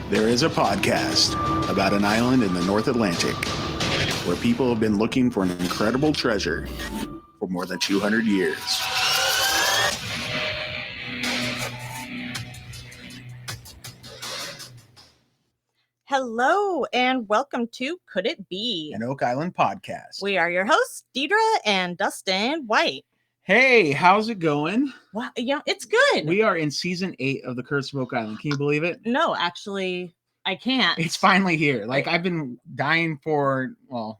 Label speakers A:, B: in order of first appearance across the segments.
A: There is a podcast about an island in the North Atlantic where people have been looking for an incredible treasure for more than 200 years.
B: Hello and welcome to Could It Be?
A: An Oak Island podcast.
B: We are your hosts, Deidre and Dustin White.
A: Hey, how's it going?
B: Wow, it's good.
A: We are in season 8 of The Curse of Oak Island. Can you believe it?
B: No, actually, I can't.
A: It's finally here. I've been dying for,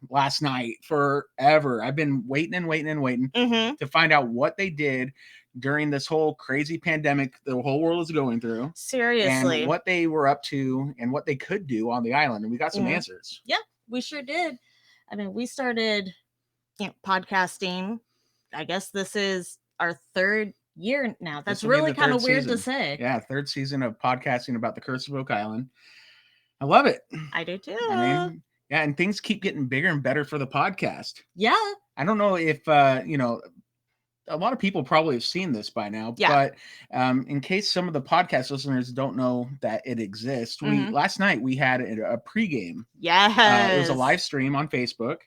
A: last night forever. I've been waiting to find out what they did during this whole crazy pandemic the whole world is going through.
B: Seriously.
A: And what they were up to and what they could do on the island. And we got some answers.
B: Yeah, we sure did. I mean, we started podcasting. I guess this is our third year now. That's really kind of weird to say.
A: Yeah, third season of podcasting about the Curse of Oak Island. I love it.
B: I do too.
A: Yeah, and things keep getting bigger and better for the podcast.
B: Yeah.
A: I don't know if, a lot of people probably have seen this by now, but in case some of the podcast listeners don't know that it exists, last night we had a pregame.
B: Yes.
A: It was a live stream on Facebook,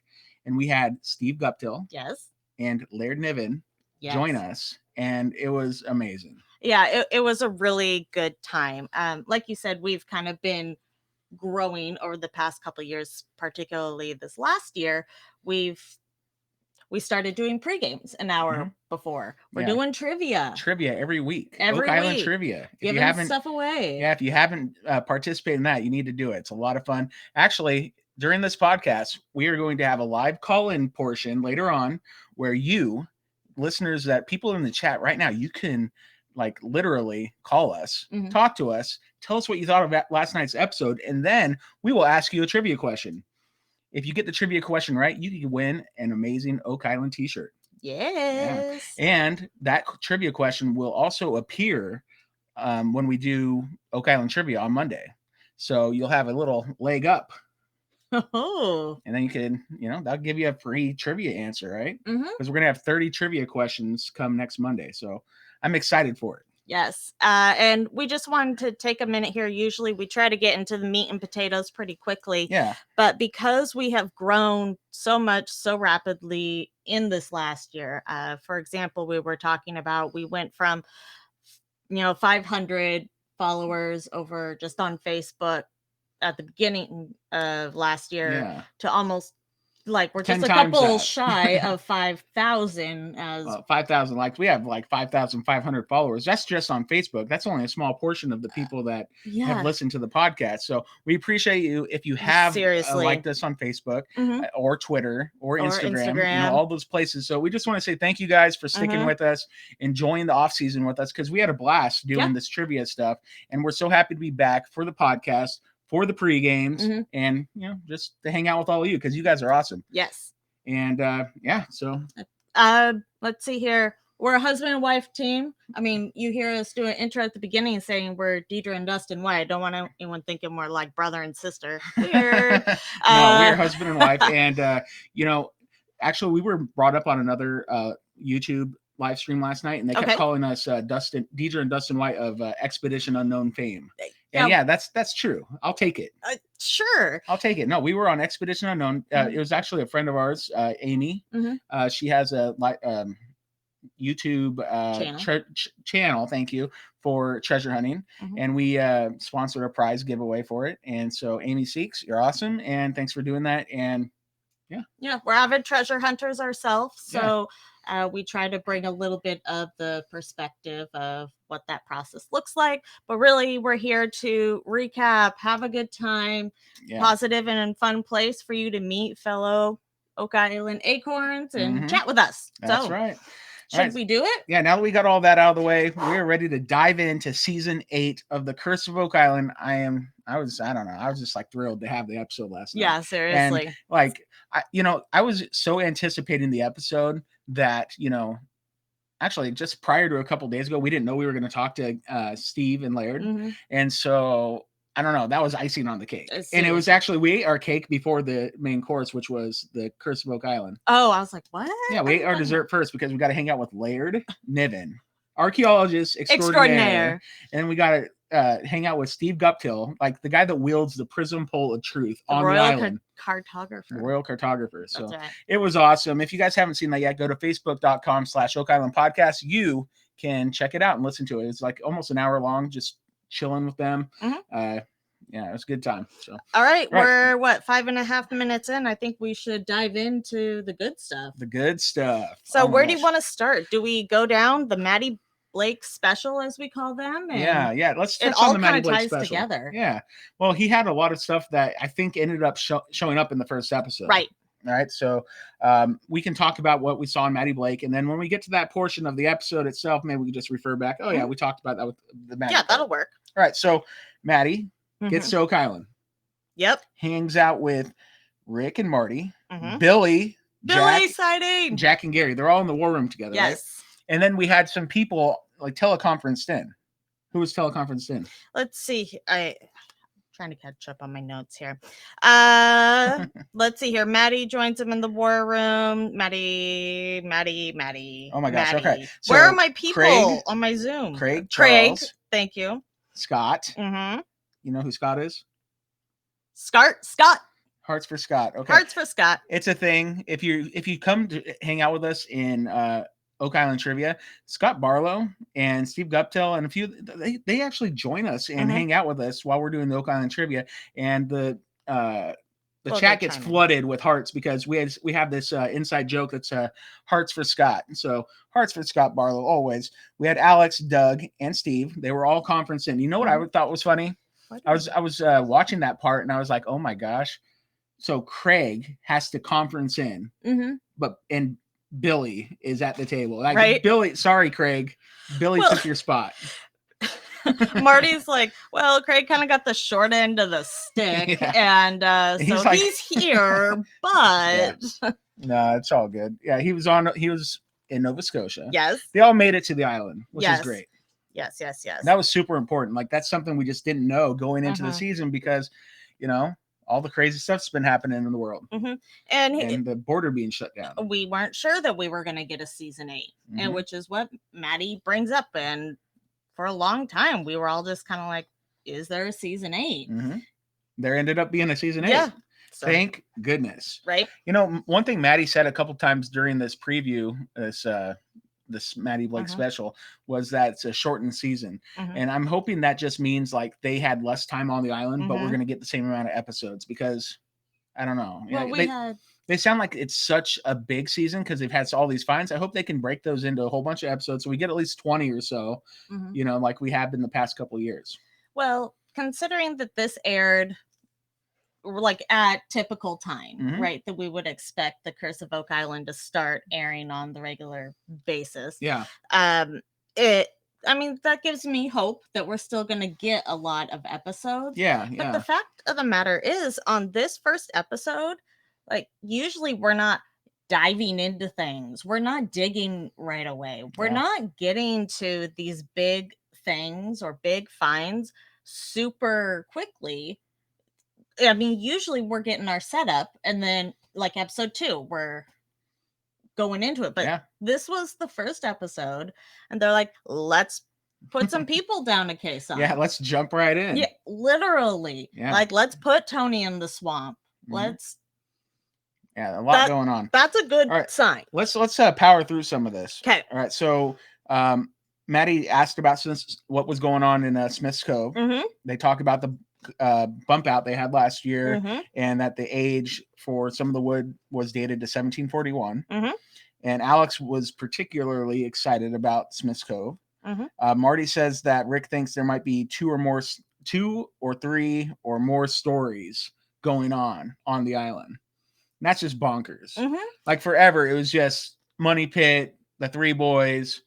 A: and we had Steve Guptill.
B: Yes.
A: And Laird Niven join us, and it was amazing.
B: Yeah, it was a really good time. Like you said, we've kind of been growing over the past couple of years, particularly this last year. We started doing pre-games an hour before. We're doing trivia
A: every week.
B: Oak
A: Island trivia.
B: If giving stuff away.
A: Yeah, if you haven't participated in that, you need to do it. It's a lot of fun. Actually, during this podcast, we are going to have a live call-in portion later on where you, listeners, that people in the chat right now, you can literally call us, talk to us, tell us what you thought of last night's episode, and then we will ask you a trivia question. If you get the trivia question right, you can win an amazing Oak Island t-shirt.
B: Yes.
A: Yeah. And that trivia question will also appear when we do Oak Island trivia on Monday. So you'll have a little leg up.
B: Oh.
A: And then you can, that'll give you a free trivia answer, right? Because we're going to have 30 trivia questions come next Monday. So I'm excited for it.
B: Yes. And we just wanted to take a minute here. Usually we try to get into the meat and potatoes pretty quickly.
A: Yeah.
B: But because we have grown so much, so rapidly in this last year, for example, we were talking about, we went from, 500 followers over just on Facebook at the beginning of last year to almost we're just a couple shy of 5,000 as
A: 5,000 likes. We have 5,500 followers. That's just on Facebook. That's only a small portion of the people that have listened to the podcast. So we appreciate you if you have liked us on Facebook or Twitter or Instagram. All those places. So we just want to say thank you guys for sticking with us, enjoying the off season with us, because we had a blast doing this trivia stuff, and we're so happy to be back for the podcast, for the pre-games, and just to hang out with all of you, because you guys are awesome.
B: Yes.
A: And so
B: let's see here. We're a husband and wife team. I mean, you hear us do an intro at the beginning saying we're Deidre and Dustin White. I don't want anyone thinking we're like brother and sister. Weird.
A: No, we're husband and wife. And actually we were brought up on another YouTube live stream last night, and they kept calling us Deidre and Dustin White of Expedition Unknown fame. And that's true. I'll take it.
B: Sure.
A: I'll take it. No, we were on Expedition Unknown. It was actually a friend of ours, Amy. She has a YouTube channel. Thank you, for treasure hunting. And we sponsored a prize giveaway for it. And so Amy Seeks, you're awesome. And thanks for doing that. And
B: we're avid treasure hunters ourselves. So we try to bring a little bit of the perspective of what that process looks like. But really, we're here to recap, have a good time, positive and fun place for you to meet fellow Oak Island acorns and chat with us.
A: That's right.
B: Should we do it?
A: Yeah, now that we got all that out of the way, we're ready to dive into season 8 of The Curse of Oak Island. I was just thrilled to have the episode last night.
B: Yeah, seriously.
A: And I was so anticipating the episode that, actually just prior to a couple days ago, we didn't know we were going to talk to Steve and Laird. And so I don't know, that was icing on the cake. And it was actually, we ate our cake before the main course, which was the Curse of Oak Island.
B: Oh, I was like, what?
A: Yeah, we ate our dessert first because we got to hang out with Laird Niven, archaeologist extraordinaire. And we got hang out with Steve Guptill, like the guy that wields the prism pole of truth on the island.
B: Cartographer.
A: The royal cartographer. So
B: right.
A: It was awesome. If you guys haven't seen that yet, go to facebook.com/OakIslandPodcast. You can check it out and listen to it. It's like almost an hour long, just chilling with them. Yeah, it was a good time. So
B: all right, we're 5.5 minutes in. I think we should dive into the good stuff.
A: The good stuff.
B: So where do you want to start? Do we go down the Maddie Blake special, as we call them?
A: And yeah. Let's touch on the Maddie Blake special.
B: Together.
A: Yeah. Well, he had a lot of stuff that I think ended up showing up in the first episode.
B: Right.
A: All right. So we can talk about what we saw in Maddie Blake, and then when we get to that portion of the episode itself, maybe we can just refer back. Oh yeah, we talked about that with the Maddie.
B: Yeah, that'll work.
A: All right. So Maddie gets to Oak Island.
B: Yep.
A: Hangs out with Rick and Marty, Billy
B: sighting,
A: Jack and Gary. They're all in the war room together. Yes. Right? And then we had some people like teleconferenced in. Who was teleconferenced in?
B: Let's see. I'm trying to catch up on my notes here. Let's see here. Maddie joins him in the war room. Maddie.
A: Oh my gosh.
B: Maddie.
A: Okay.
B: So where are my people on my Zoom?
A: Craig. Charles,
B: thank you.
A: Scott. You know who Scott is?
B: Scott.
A: Hearts for Scott. Okay.
B: Hearts for Scott.
A: It's a thing. If you come to hang out with us in Oak Island Trivia, Scott Barlow and Steve Guptill and a few, they actually join us and hang out with us while we're doing the Oak Island Trivia, and the chat gets flooded with hearts because we have this inside joke that's Hearts for Scott. So Hearts for Scott Barlow always. We had Alex, Doug, and Steve. They were all conferenced in. You know what I thought was funny? I was watching that part and I was like, oh my gosh. So Craig has to conference in, and Billy is at the table. Like, right? Billy, sorry, Craig. Billy took your spot.
B: Marty's like, well, Craig kind of got the short end of the stick, and so he's here, but
A: no, it's all good. Yeah, he was in Nova Scotia.
B: Yes,
A: they all made it to the island, which is great.
B: Yes.
A: That was super important. Like, that's something we just didn't know going into the season because, all the crazy stuff's been happening in the world, and the border being shut down.
B: We weren't sure that we were going to get a season 8, and which is what Maddie brings up. And for a long time, we were all just kind of like, "Is there a season 8?"
A: There ended up being a season 8.
B: Yeah,
A: so, thank goodness.
B: Right.
A: One thing Maddie said a couple times during this preview, this Maddie Blake special, was that it's a shortened season, and I'm hoping that just means like they had less time on the island, but we're going to get the same amount of episodes because I don't know.
B: Well,
A: they sound like it's such a big season because they've had all these finds. I hope they can break those into a whole bunch of episodes so we get at least 20 or so, like we have in the past couple of years.
B: Well, considering that this aired like at typical time, right, that we would expect the Curse of Oak Island to start airing on the regular basis.
A: Yeah.
B: That gives me hope that we're still going to get a lot of episodes.
A: Yeah.
B: But the fact of the matter is, on this first episode, like, usually we're not diving into things. We're not digging right away. We're not getting to these big things or big finds super quickly. I mean, usually we're getting our setup, and then like episode 2, we're going into it. But this was the first episode, and they're like, let's put some people down a case on.
A: Yeah, let's jump right in.
B: Yeah, literally. Yeah. Like, let's put Tony in the swamp. Let's.
A: Yeah, a lot going on.
B: That's a good sign.
A: Let's power through some of this.
B: Okay.
A: All right. So, Maddie asked about what was going on in Smith's Cove. They talk about the bump out they had last year, and that the age for some of the wood was dated to 1741. And Alex was particularly excited about Smith's Cove. Marty says that Rick thinks there might be 2 or 3 or more stories going on the island. And that's just bonkers. Like, forever it was just Money Pit, the 3 boys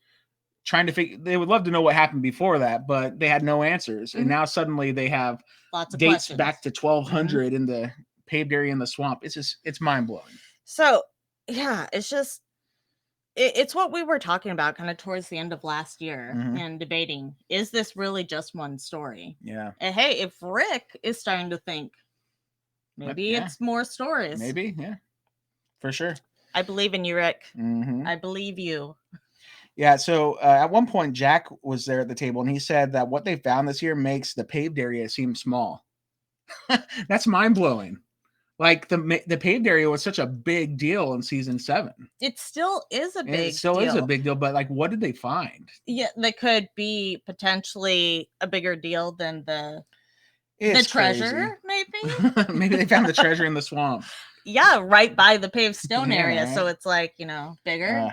A: trying to figure. They would love to know what happened before that, but they had no answers. And now suddenly they have
B: lots of
A: dates
B: questions.
A: back to 1200 in the paved area in the swamp. It's mind blowing.
B: So yeah, it's what we were talking about kind of towards the end of last year and debating, is this really just one story?
A: Yeah.
B: And hey, if Rick is starting to think maybe it's more stories.
A: Maybe, yeah. For sure.
B: I believe in you, Rick. I believe you.
A: Yeah, so at one point, Jack was there at the table, and he said that what they found this year makes the paved area seem small. That's mind-blowing. Like, the paved area was such a big deal in season 7.
B: It still is a big deal.
A: It still is a big deal, but, like, what did they find?
B: Yeah, that could be potentially a bigger deal than the treasure, maybe?
A: Maybe they found the treasure in the swamp.
B: Yeah, right by the paved stone area, right? So it's, like, bigger.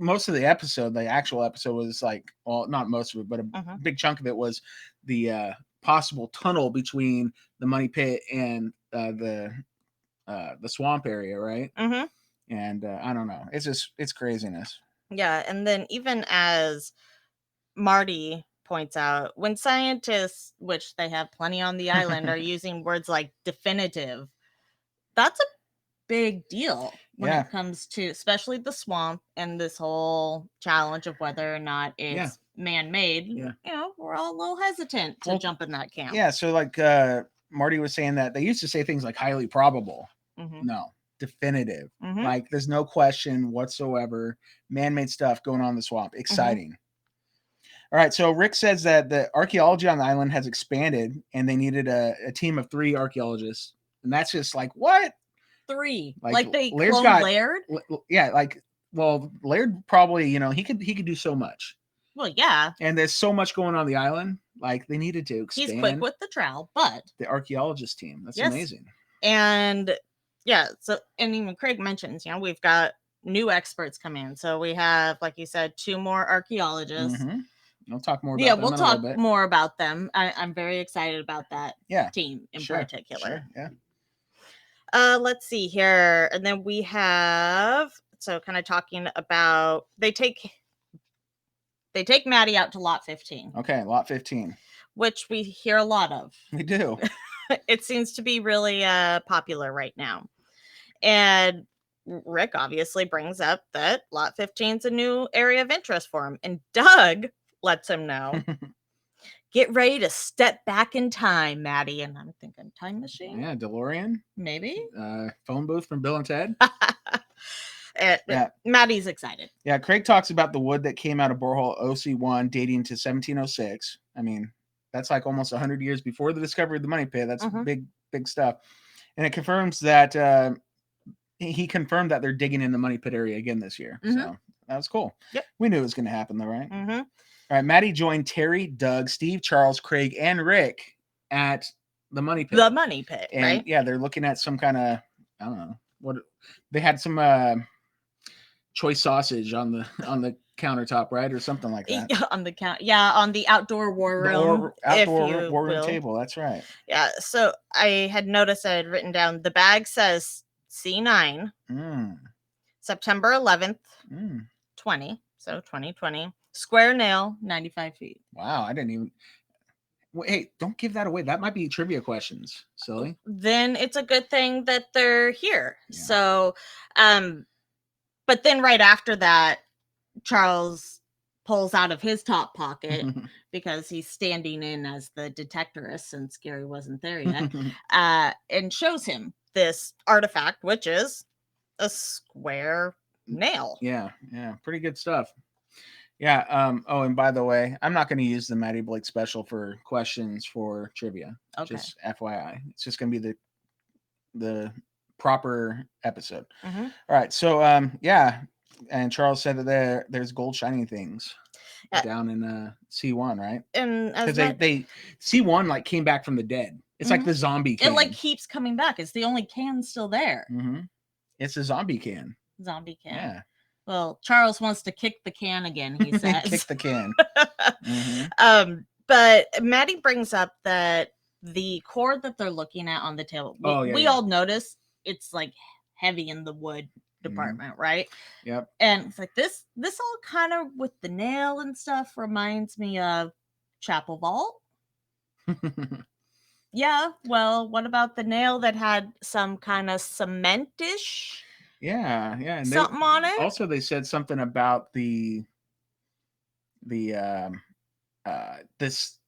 A: Most of the actual episode was, like, well, not most of it, but a big chunk of it was the possible tunnel between the money pit and the swamp area, right? And I don't know, it's craziness.
B: Yeah, and then even as Marty points out, when scientists, which they have plenty on the island, are using words like definitive, that's a big deal when it comes to especially the swamp and this whole challenge of whether or not it's man-made. We're all a little hesitant to jump in that camp.
A: Yeah, so like Marty was saying that they used to say things like highly probable. No, definitive. Like there's no question whatsoever. Man-made stuff going on in the swamp. Exciting. All right, so Rick says that the archaeology on the island has expanded and they needed a team of 3 archaeologists. And that's just like, what?
B: 3? Like they cloned Laird?
A: Yeah, like, well, Laird probably, he could do so much.
B: Well, yeah.
A: And there's so much going on the island. Like they needed to expand.
B: He's quick with the trowel, but
A: the archaeologist team. That's amazing.
B: And so and even Craig mentions, we've got new experts come in. So we have, like you said, 2 more archaeologists.
A: We'll talk more about them.
B: We'll talk more about them. I'm very excited about that team in particular.
A: Sure, yeah.
B: Let's see here. And then we have, so kind of talking about, they take Maddie out to lot 15.
A: Okay, lot 15.
B: Which we hear a lot of.
A: We do.
B: It seems to be really popular right now. And Rick obviously brings up that lot 15 is a new area of interest for him. And Doug lets him know, get ready to step back in time, Maddie. And I'm thinking, time machine?
A: Yeah, DeLorean.
B: Maybe.
A: Phone booth from Bill and Ted.
B: Maddie's excited.
A: Yeah, Craig talks about the wood that came out of borehole OC1 dating to 1706. I mean, that's like almost 100 years before the discovery of the money pit. That's big stuff. And it confirms that he confirmed that they're digging in the money pit area again this year. So that was cool.
B: Yep.
A: We knew it was going to happen though, right? All right, Maddie joined Terry, Doug, Steve, Charles, Craig, and Rick at the money pit.
B: The money pit,
A: and,
B: right?
A: Yeah, they're looking at some kind of, I don't know, what they had some choice sausage on the countertop, right, or something like that.
B: On the outdoor war room,
A: war room table. That's right.
B: Yeah. So I had noticed I had written down the bag says C9, September 11th, 20. So 2020. Square nail, 95 feet.
A: Wow, I didn't even. Hey, don't give that away. That might be trivia questions. Silly.
B: Then it's a good thing that they're here. Yeah. So, but then right after that, Charles pulls out of his top pocket because he's standing in as the detectorist since Gary wasn't there yet, and shows him this artifact, which is a square nail.
A: Yeah, pretty good stuff. Yeah. Oh, and by the way, I'm not going to use the Maddie Blake special for questions for trivia.
B: Okay.
A: Just FYI, it's just going to be the proper episode. All right. So, and Charles said that there's gold shining things down in C1, right?
B: And
A: because they C1 like came back from the dead. It's like the zombie can.
B: It like keeps coming back. It's the only can still there.
A: It's a zombie can.
B: Yeah. Well, Charles wants to kick the can again, he says.
A: Kick the can.
B: But Maddie brings up that the cord that they're looking at on the table, we all notice it's like heavy in the wood department, right?
A: Yep.
B: And it's like this all kind of with the nail and stuff reminds me of Chapel Vault. Yeah. Well, what about the nail that had some kind of cement-ish?
A: Yeah. And
B: something on it.
A: Also, they said something about this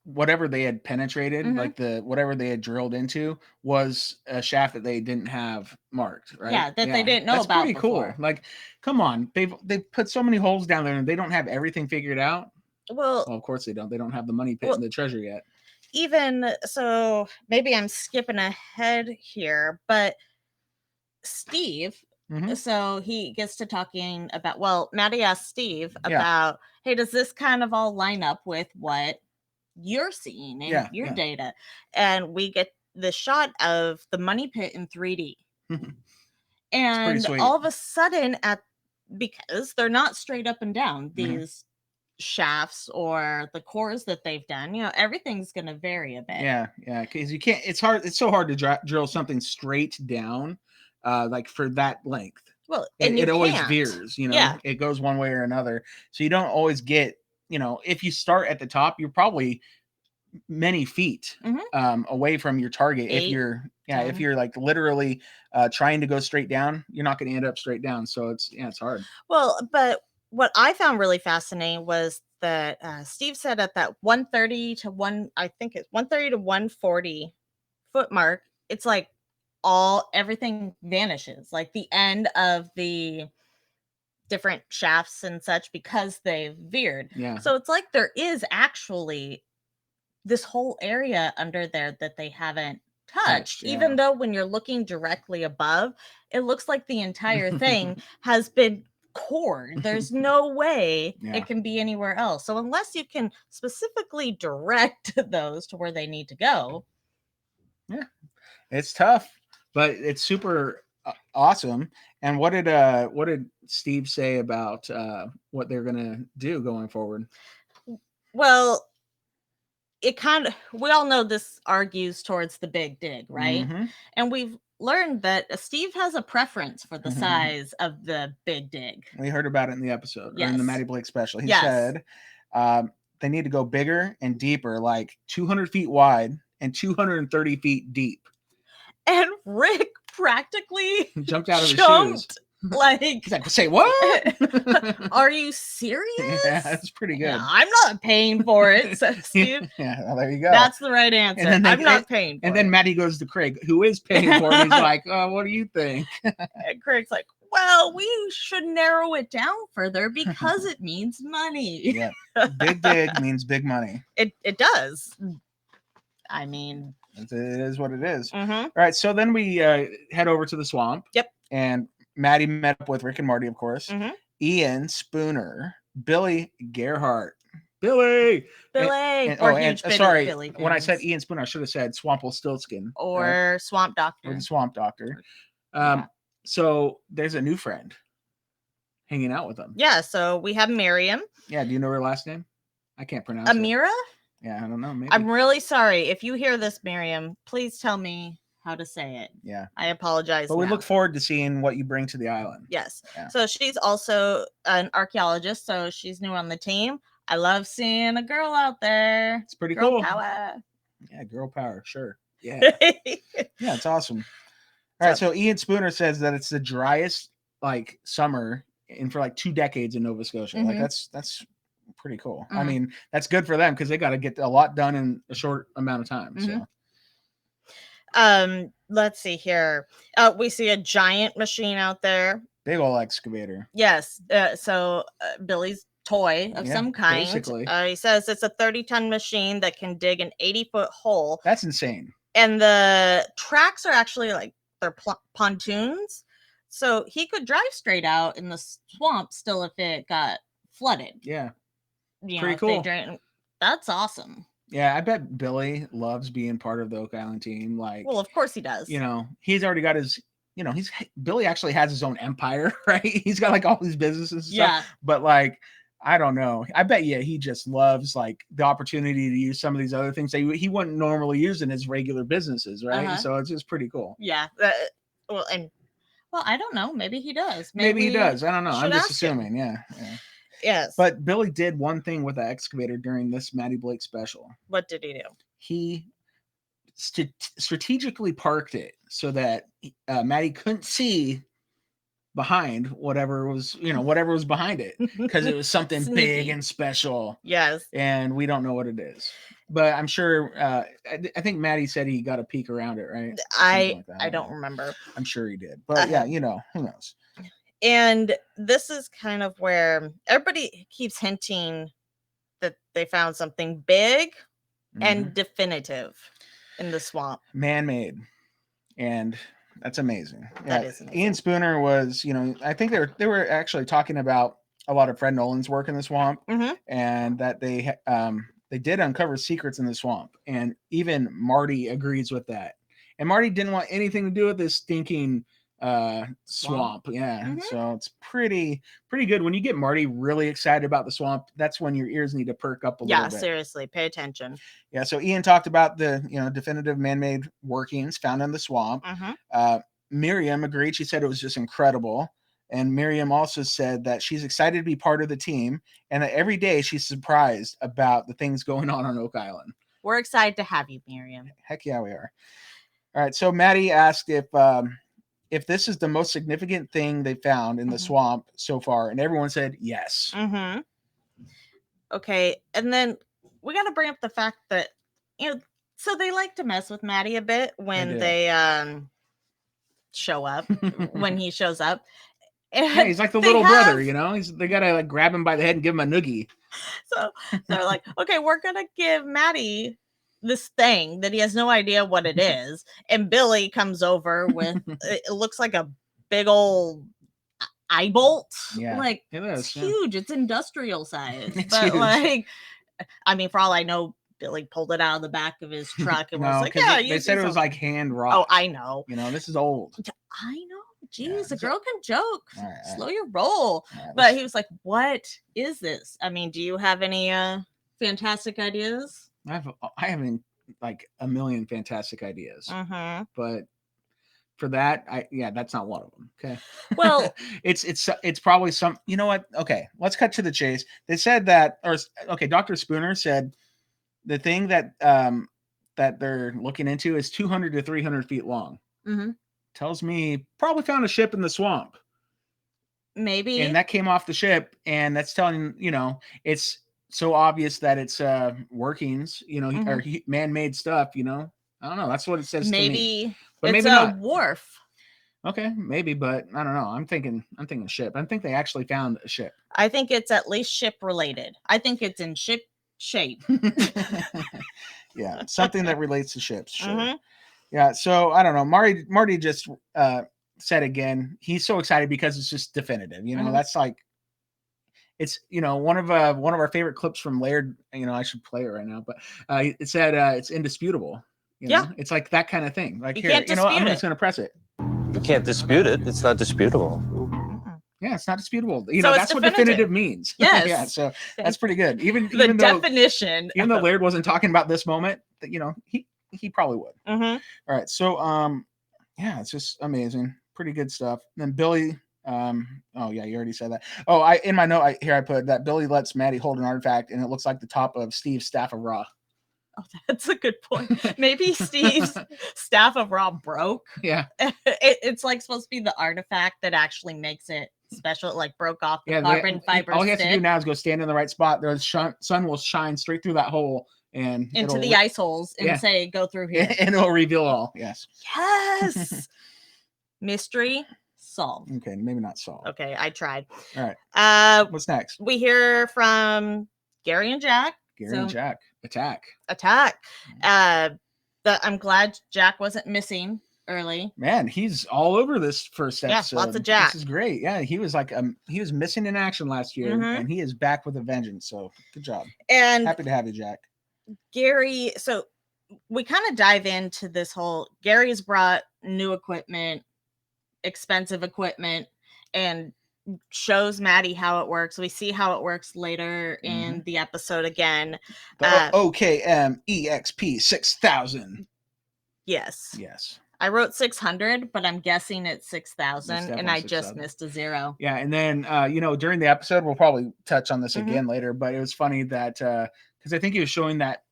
A: whatever they had penetrated, like whatever they had drilled into, was a shaft that they didn't have marked, right?
B: Yeah, that they didn't know about.
A: That's pretty cool. Like, come on, they've put so many holes down there, and they don't have everything figured out. Well, of course they don't. They don't have the money pit in the treasure yet.
B: Even so, maybe I'm skipping ahead here, but Steve. So he gets to talking about. Well, Maddie asked Steve about, hey, does this kind of all line up with what you're seeing in your data? And we get the shot of the money pit in 3D. And all of a sudden, because they're not straight up and down, these shafts or the cores that they've done, everything's going to vary a bit.
A: Yeah, because you can't. It's hard. It's so hard to drill something straight down, like for that length.
B: Well,
A: it always veers. It goes one way or another. So you don't always get. If you start at the top, you're probably many feet away from your target. 8, if you're like literally trying to go straight down, you're not going to end up straight down. So it's hard.
B: Well, but what I found really fascinating was that Steve said at that 130 to 140 foot mark, it's like everything vanishes, like the end of the different shafts and such, because they've veered.
A: Yeah.
B: So it's like there is actually this whole area under there that they haven't touched, even though when you're looking directly above, it looks like the entire thing has been cored. There's no way it can be anywhere else. So unless you can specifically direct those to where they need to go,
A: it's tough, but it's super awesome. And what did Steve say about what they're gonna do going forward?
B: Well, we all know this argues towards the big dig, right? And we've learned that Steve has a preference for the size of the big dig.
A: We heard about it in the episode, or in the Maddie Blake special. He said they need to go bigger and deeper, like 200 feet wide and 230 feet deep.
B: And Rick practically
A: jumped out of his shoes.
B: Like,
A: he's like, say what?
B: Are you serious?
A: Yeah, that's pretty good.
B: Yeah, I'm not paying for it, said Steve.
A: Well, there you go.
B: That's the right answer. I'm not paying for it.
A: And then Maddie goes to Craig, who is paying for it. He's like, what do you think?
B: And Craig's like, well, we should narrow it down further because it means money.
A: Yeah, big dig means big money.
B: It does. I mean,
A: it is what it is.
B: All
A: right, so then we head over to the swamp.
B: Yep.
A: And Maddie met up with Rick and Marty, of course. Ian Spooner, Billy Gerhardt. Billy. Sorry, Billy when I said Ian Spooner, I should have said Swamplestiltskin.
B: Or Swamp Doctor.
A: Or the Swamp Doctor. So there's a new friend hanging out with them.
B: Yeah, so we have Miriam.
A: Yeah, do you know her last name? I can't pronounce
B: Amira?
A: it. Yeah, I don't know. Maybe.
B: I'm really sorry. If you hear this, Miriam, please tell me how to say it.
A: Yeah.
B: I apologize.
A: But we look forward to seeing what you bring to the island.
B: Yes. Yeah. So she's also an archaeologist, so she's new on the team. I love seeing a girl out there.
A: It's pretty cool.
B: Girl power.
A: Yeah, girl power. Sure. Yeah. Yeah, it's awesome. All right, so Ian Spooner says that it's the driest like summer for like 2 decades in Nova Scotia. Like that's pretty cool. I mean, that's good for them because they got to get a lot done in a short amount of time. So.
B: Let's see here. We see a giant machine out there.
A: Big old excavator.
B: Yes. So Billy's toy of some kind.
A: Basically.
B: He says it's a 30-ton machine that can dig an 80-foot hole.
A: That's insane.
B: And the tracks are actually like they're pontoons. So he could drive straight out in the swamp still if it got flooded.
A: Yeah.
B: Pretty cool. That's awesome.
A: Yeah, I bet Billy loves being part of the Oak Island team. Like,
B: well, of course he does.
A: He's already got his. Billy actually has his own empire, right? He's got like all these businesses and stuff. Yeah. But like, I don't know. I bet he just loves like the opportunity to use some of these other things that he wouldn't normally use in his regular businesses, right? So it's just pretty cool.
B: Yeah. Well, I don't know. Maybe he does.
A: Maybe he does. I don't know. I'm just assuming. Yeah.
B: Yes.
A: But Billy did one thing with the excavator during this Maddie Blake special.
B: What did he do?
A: He strategically parked it so that Maddie couldn't see behind whatever was behind it, because it was something big and special.
B: Yes.
A: And we don't know what it is. But I'm sure I think Maddie said he got a peek around it, right?
B: I don't remember.
A: I'm sure he did. But yeah, who knows?
B: And this is kind of where everybody keeps hinting that they found something big and definitive in the swamp.
A: Man-made. And that's amazing.
B: That is amazing.
A: Ian Spooner was, I think they were actually talking about a lot of Fred Nolan's work in the swamp, and that they did uncover secrets in the swamp, and even Marty agrees with that. And Marty didn't want anything to do with this stinking swamp. Yeah. So it's pretty good when you get Marty really excited about the swamp. That's when your ears need to perk up a little bit.
B: Yeah, seriously, pay attention.
A: Yeah, so Ian talked about the definitive man-made workings found in the swamp. Miriam agreed. She said it was just incredible. And Miriam also said that she's excited to be part of the team, and that every day she's surprised about the things going on Oak Island.
B: We're excited to have you, Miriam.
A: Heck yeah, we are. All right, so Maddie asked if this is the most significant thing they found in the swamp so far, and everyone said yes.
B: Okay, and then we got to bring up the fact that, so they like to mess with Maddie a bit when they show up, when he shows up.
A: Yeah, he's like the little brother, they got to grab him by the head and give him a noogie.
B: So they're like, okay, we're going to give Maddie this thing that he has no idea what it is. And Billy comes over with, it looks like a big old eye bolt.
A: Yeah,
B: like
A: it is,
B: it's huge. It's industrial size.
A: It's
B: but
A: huge.
B: For all I know, Billy pulled it out of the back of his truck and was like, yeah,
A: they said it was like hand rock.
B: Oh, I know.
A: This is old.
B: I know. Jeez, the girl can joke.
A: All right.
B: Slow your roll. But he was like, what is this? Do you have any fantastic ideas?
A: I have like a million fantastic ideas. But for that, that's not one of them. Okay.
B: Well,
A: it's probably some, you know what? Okay, let's cut to the chase. They said that, Dr. Spooner said the thing that they're looking into is 200 to 300 feet long. Tells me probably found a ship in the swamp.
B: Maybe.
A: And that came off the ship, and that's telling, it's so obvious that it's workings, or man-made stuff, I don't know. That's what it says to me. But
B: it's
A: maybe
B: a
A: not.
B: wharf.
A: Okay, maybe, but I don't know. I'm thinking ship. I think they actually found a ship.
B: I think it's at least ship related. I think it's in ship shape.
A: Yeah, something that relates to ships. Sure. Yeah, so I don't know. Marty just said again, he's so excited because it's just definitive. That's like, it's one of our favorite clips from Laird. I should play it right now, but it said it's indisputable. It's like that kind of thing. Like, here, I'm just gonna press it.
C: You can't dispute it. It's not disputable.
A: Yeah, it's not disputable.
B: So
A: that's what definitive means.
B: Yes.
A: Yeah, so that's pretty good. Even
B: definition.
A: Even though Laird wasn't talking about this moment, he probably would. All right, so it's just amazing, pretty good stuff. And then Billy, oh yeah, you already said that. Oh, in my note I put that Billy lets Maddie hold an artifact, and it looks like the top of Steve's staff of Ra.
B: Oh, that's a good point. Maybe Steve's staff of Ra broke.
A: Yeah,
B: it's like supposed to be the artifact that actually makes it special. It like broke off the carbon fiber.
A: All he has to do now is go stand in the right spot. The sun will shine straight through that hole and
B: into the ice holes and say, go through here.
A: And it'll reveal all. Yes. Mystery
B: solved.
A: Okay, maybe not solved.
B: Okay, I tried.
A: All right. What's next?
B: We hear from Gary and Jack.
A: And Jack. Attack.
B: I'm glad Jack wasn't missing early.
A: Man, he's all over this first episode.
B: Yeah, lots of Jack.
A: This is great. Yeah, he was like he was missing in action last year, and he is back with a vengeance. So good job.
B: And
A: happy to have you, Jack.
B: Gary, so we kind of dive into this whole Gary's brought new equipment, expensive equipment, and shows Maddie how it works. We see how it works later in the episode again.
A: The OKM EXP 6000.
B: Yes.
A: Yes.
B: I wrote 600, but I'm guessing it's 6,000, and I just missed a zero.
A: Yeah, and then during the episode, we'll probably touch on this again later, but it was funny that because I think he was showing that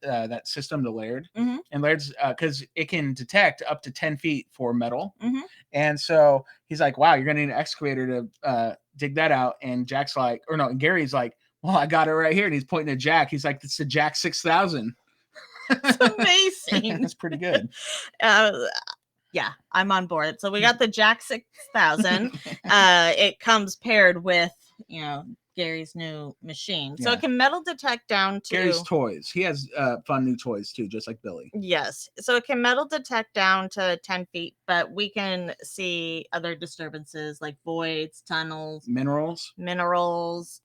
A: that system to Laird, and Laird's because it can detect up to 10 feet for metal, and so he's like, "Wow, you're gonna need an excavator to dig that out." And Jack's like, or no, and Gary's like, "Well, I got it right here," and he's pointing at Jack. He's like, "It's the Jack 6000."
B: It's amazing.
A: It's pretty good.
B: Yeah, I'm on board. So we got the Jack 6000. It comes paired with, Gary's new machine. So it can metal detect down to
A: Gary's toys. He has fun new toys too, just like Billy.
B: Yes. So it can metal detect down to 10 feet, but we can see other disturbances like voids, tunnels,
A: minerals,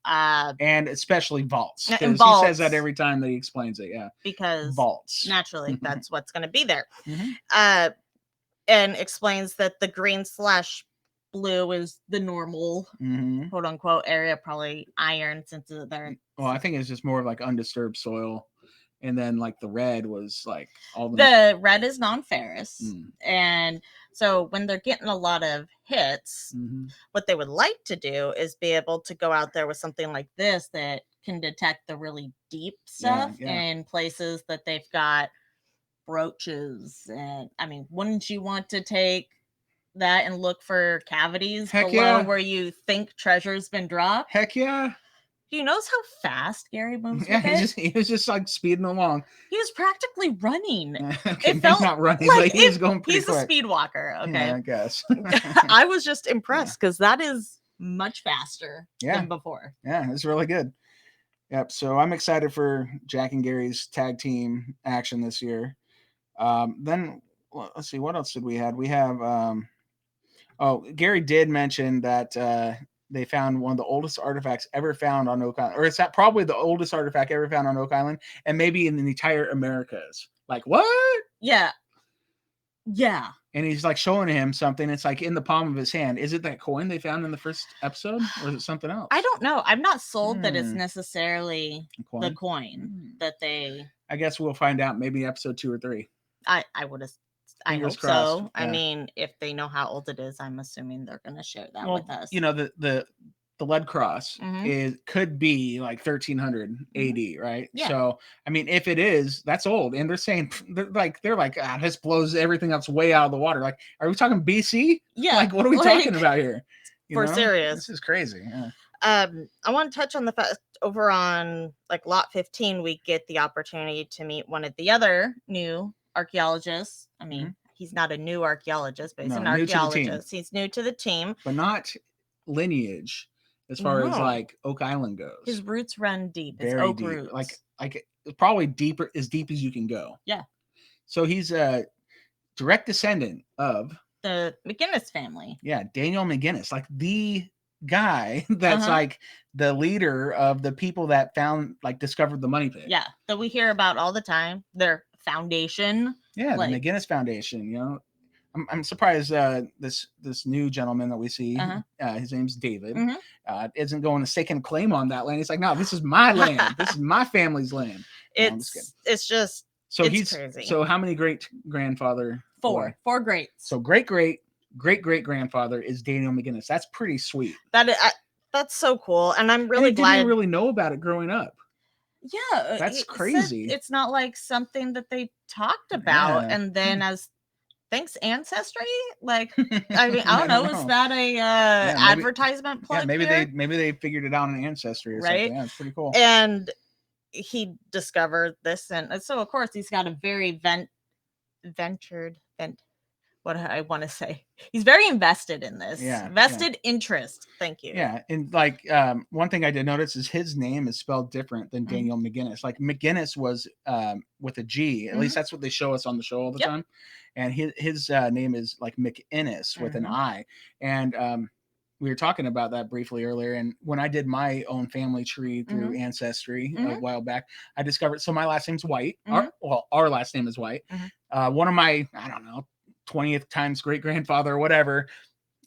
B: and
A: especially vaults.
B: And
A: vaults. He says that every time that he explains it. Yeah.
B: Because
A: vaults.
B: Naturally, that's what's going to be there. And explains that the green/blue is the normal quote unquote area, probably iron since they're.
A: Well, I think it's just more of like undisturbed soil, and then like the red was like all
B: the red is non-ferrous, and so when they're getting a lot of hits, what they would like to do is be able to go out there with something like this that can detect the really deep stuff in places that they've got brooches. And I mean, wouldn't you want to take that and look for cavities below where you think treasure's been dropped?
A: Heck yeah.
B: He knows how fast Gary moves.
A: Yeah, he was just like speeding along.
B: He was practically running.
A: Okay, it felt not running, like he was going pretty quick.
B: He's a speed walker. Okay,
A: yeah, I guess.
B: I was just impressed because that is much faster than before.
A: Yeah, it's really good. Yep. So I'm excited for Jack and Gary's tag team action this year. Then let's see, what else did we have? We have Gary did mention that they found one of the oldest artifacts ever found on Oak Island, or it's probably the oldest artifact ever found on Oak Island, and maybe in the entire Americas. Like, what?
B: Yeah.
A: And he's like showing him something. It's like in the palm of his hand. Is it that coin they found in the first episode, or is it something else?
B: I don't know. I'm not sold that it's necessarily the coin that they.
A: I guess we'll find out maybe episode 2 or 3.
B: I would have. I hope so. Yeah. I mean, if they know how old it is, I'm assuming they're going to share that with us.
A: The lead cross could be like 1300 AD, right? Yeah. So I mean, if it is, that's old, and they're saying they're like this blows everything else way out of the water. Like, are we talking BC?
B: Yeah.
A: Like, what are we talking about here?
B: Serious.
A: This is crazy. Yeah.
B: I want to touch on the fact over on like lot 15, we get the opportunity to meet one of the other new archaeologists. I mean, he's not a new archaeologist, but he's an archaeologist. He's new to the team,
A: but not lineage as far as like Oak Island goes.
B: His roots run deep. It's
A: very
B: oak
A: deep.
B: roots.
A: Like probably deeper, as deep as you can go.
B: Yeah.
A: So he's a direct descendant of
B: the McGinnis family.
A: Yeah, Daniel McGinnis, like the guy that's like the leader of the people that discovered the money pit.
B: Yeah, that we hear about all the time. Their foundation.
A: Yeah, the McGinnis Foundation. I'm surprised this new gentleman that we see, his name's David, isn't going to stake and claim on that land. He's like, no, this is my land. This is my family's land.
B: It's just
A: so
B: he's crazy.
A: So how many great grandfather?
B: Four greats.
A: So great grandfather is Daniel McGinnis. That's pretty sweet.
B: That's so cool, and I'm really glad.
A: Didn't really know about it growing up.
B: Yeah,
A: that's crazy.
B: It's not like something that they talked about, and then as thanks ancestry, like I mean, I don't know. Is that a advertisement plug?
A: Yeah, maybe they figured it out on Ancestry or something. Yeah, it's pretty cool.
B: And he discovered this, and so of course he's got a very what do I want to say? He's very invested in this.
A: Yeah,
B: vested interest. Thank you.
A: Yeah, and like one thing I did notice is his name is spelled different than Daniel McGinnis. Like McGinnis was with a G. At least that's what they show us on the show all the time. And his name is like McInnes with an I. And we were talking about that briefly earlier. And when I did my own family tree through Ancestry a while back, I discovered. So my last name's White. Our last name is White. One of my 20th times great grandfather or whatever,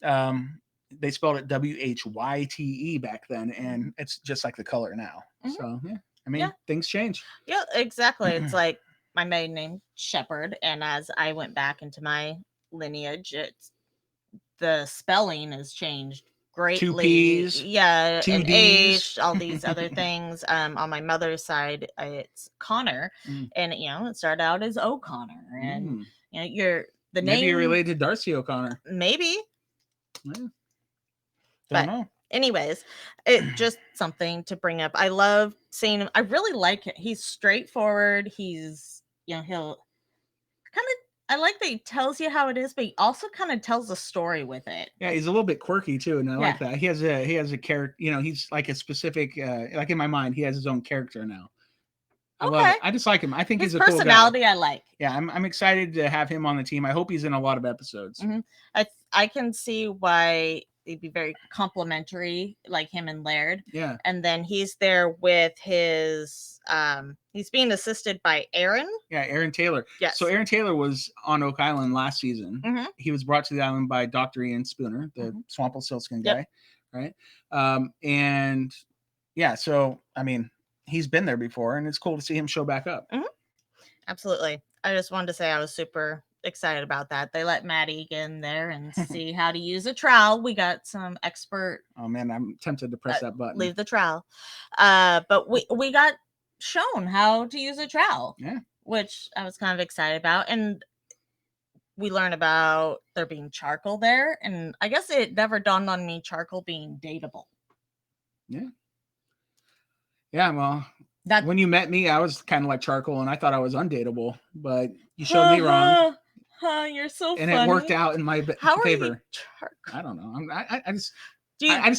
A: they spelled it WHYTE back then, and it's just like the color now. So I mean, things change.
B: Yeah, exactly. It's like my maiden name Shepherd, and as I went back into my lineage, the spelling has changed greatly.
A: 2 Ps,
B: yeah,
A: 2
B: and
A: Ds.
B: aged, all these other things. On my mother's side, it's Connor, and it started out as O'Connor, and you're the
A: maybe
B: name.
A: You're related to Darcy O'Connor.
B: Maybe.
A: Yeah. Don't know.
B: Anyways, it just something to bring up. I love seeing him. I really like it. He's straightforward. He's he'll kind of. I like that he tells you how it is, but he also kind of tells a story with it.
A: Yeah, he's a little bit quirky too, and I like that. He has a character. He's like a specific. Like in my mind, he has his own character now. I love it. I just like him. I think he's a
B: personality.
A: Cool guy.
B: I like.
A: Yeah, I'm excited to have him on the team. I hope he's in a lot of episodes.
B: I can see why they'd be very complimentary, like him and Laird.
A: Yeah.
B: And then he's there with his he's being assisted by Aaron.
A: Yeah, Aaron Taylor.
B: Yes.
A: So Aaron Taylor was on Oak Island last season. He was brought to the island by Dr. Ian Spooner, the Swample-Silskin guy, right? And yeah, so I mean, he's been there before, and it's cool to see him show back up.
B: Absolutely. I just wanted to say I was super excited about that. They let Maddie get in there and see how to use a trowel. We got some expert.
A: Oh man, I'm tempted to press that button.
B: Leave the trowel. But we got shown how to use a trowel.
A: Yeah.
B: Which I was kind of excited about. And we learned about there being charcoal there. And I guess it never dawned on me charcoal being dateable.
A: Yeah. Yeah, well, when you met me, I was kind of like charcoal, and I thought I was undateable, but you showed me wrong.
B: You're so
A: and
B: funny.
A: It worked out in my favor. I don't know. I just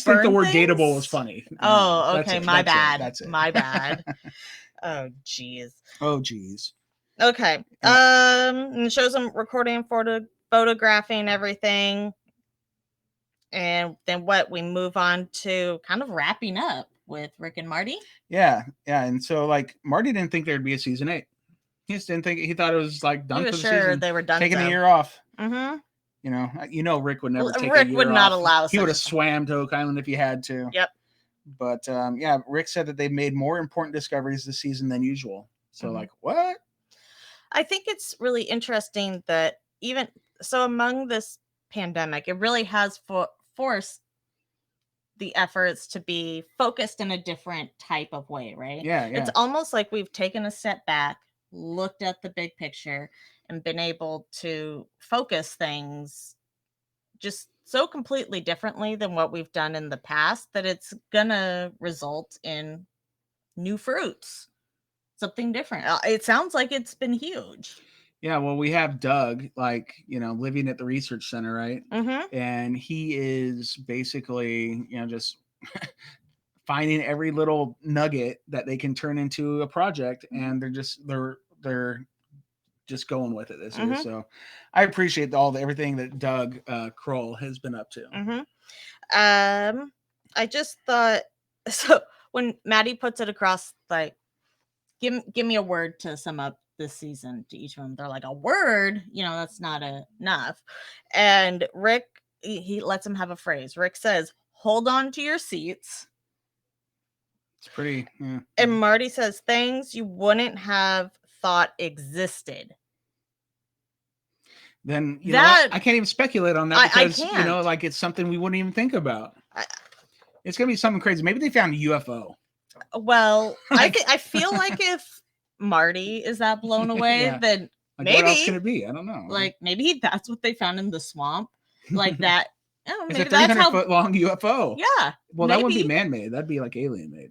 A: think the word dateable was funny.
B: Oh, okay. My bad. That's it. My bad. Oh, jeez. Okay. And it shows them recording, photographing everything. And then we move on to kind of wrapping up with Rick and Marty.
A: Yeah. And so like Marty didn't think there'd be a season 8. He just didn't think. He thought it was like done for the season.
B: They were done.
A: Taking a year off. Rick would never take a year off.
B: Rick would not allow.
A: He would have swam to Oak Island if he had to.
B: Yep.
A: But Rick said that they made more important discoveries this season than usual. So like what?
B: I think it's really interesting that even so among this pandemic, it really has forced the efforts to be focused in a different type of way, right?
A: Yeah.
B: It's almost like we've taken a step back, looked at the big picture, and been able to focus things just so completely differently than what we've done in the past that it's gonna result in new fruits, something different. It sounds like it's been huge.
A: Yeah, well, we have Doug, living at the research center, right? And he is basically, just finding every little nugget that they can turn into a project, and they're just going with it this year. So I appreciate everything that Doug Kroll has been up to.
B: I just thought, so when Maddie puts it across, like, give me a word to sum up this season to each of them. They're like, a word, that's not enough. And Rick, he lets him have a phrase. Rick says, hold on to your seats.
A: It's pretty. Yeah.
B: And Marty says, things you wouldn't have thought existed.
A: Then I can't even speculate on that because it's something we wouldn't even think about. It's gonna be something crazy. Maybe they found a UFO.
B: Well, I feel like if Marty is that blown away, then maybe
A: what else can it be? I don't know.
B: Like maybe that's what they found in the swamp, like that.
A: It's a 300-foot long UFO.
B: Yeah.
A: Well, that wouldn't be man-made. That'd be like alien-made.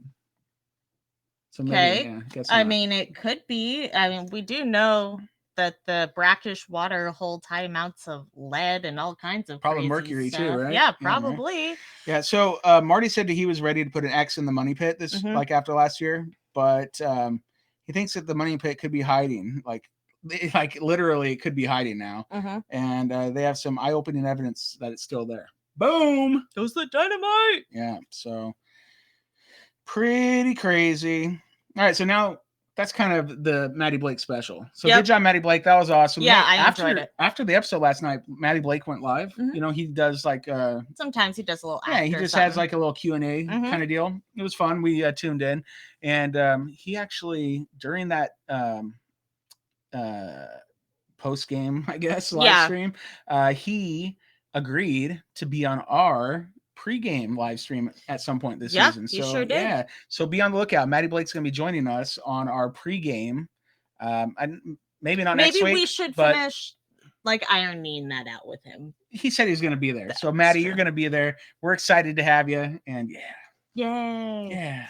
A: So maybe,
B: I mean, it could be. I mean, we do know that the brackish water holds high amounts of lead and all kinds of
A: probably mercury
B: stuff.
A: too, right?
B: Yeah, probably.
A: Yeah. So Marty said that he was ready to put an X in the money pit after last year, but he thinks that the money pit could be hiding, like literally it could be hiding now, and they have some eye-opening evidence that it's still there. Boom!
B: It was the dynamite.
A: Yeah. So pretty crazy. All right. So now. That's kind of the Maddie Blake special. So good job, Maddie Blake. That was awesome.
B: Yeah, I enjoyed it.
A: After the episode last night, Maddie Blake went live. He does like
B: sometimes he does a little
A: he just has like a little Q&A kind of deal. It was fun. We tuned in, and he actually during that post game, I guess, live stream, he agreed to be on our pregame live stream at some point this season.
B: So sure did.
A: Yeah, so be on the lookout. Maddie Blake's going to be joining us on our pregame. Maybe not next week.
B: Maybe we should finish like ironing that out with him.
A: He said he's going to be there. So Maddie, you're going to be there. We're excited to have you. And
B: yeah.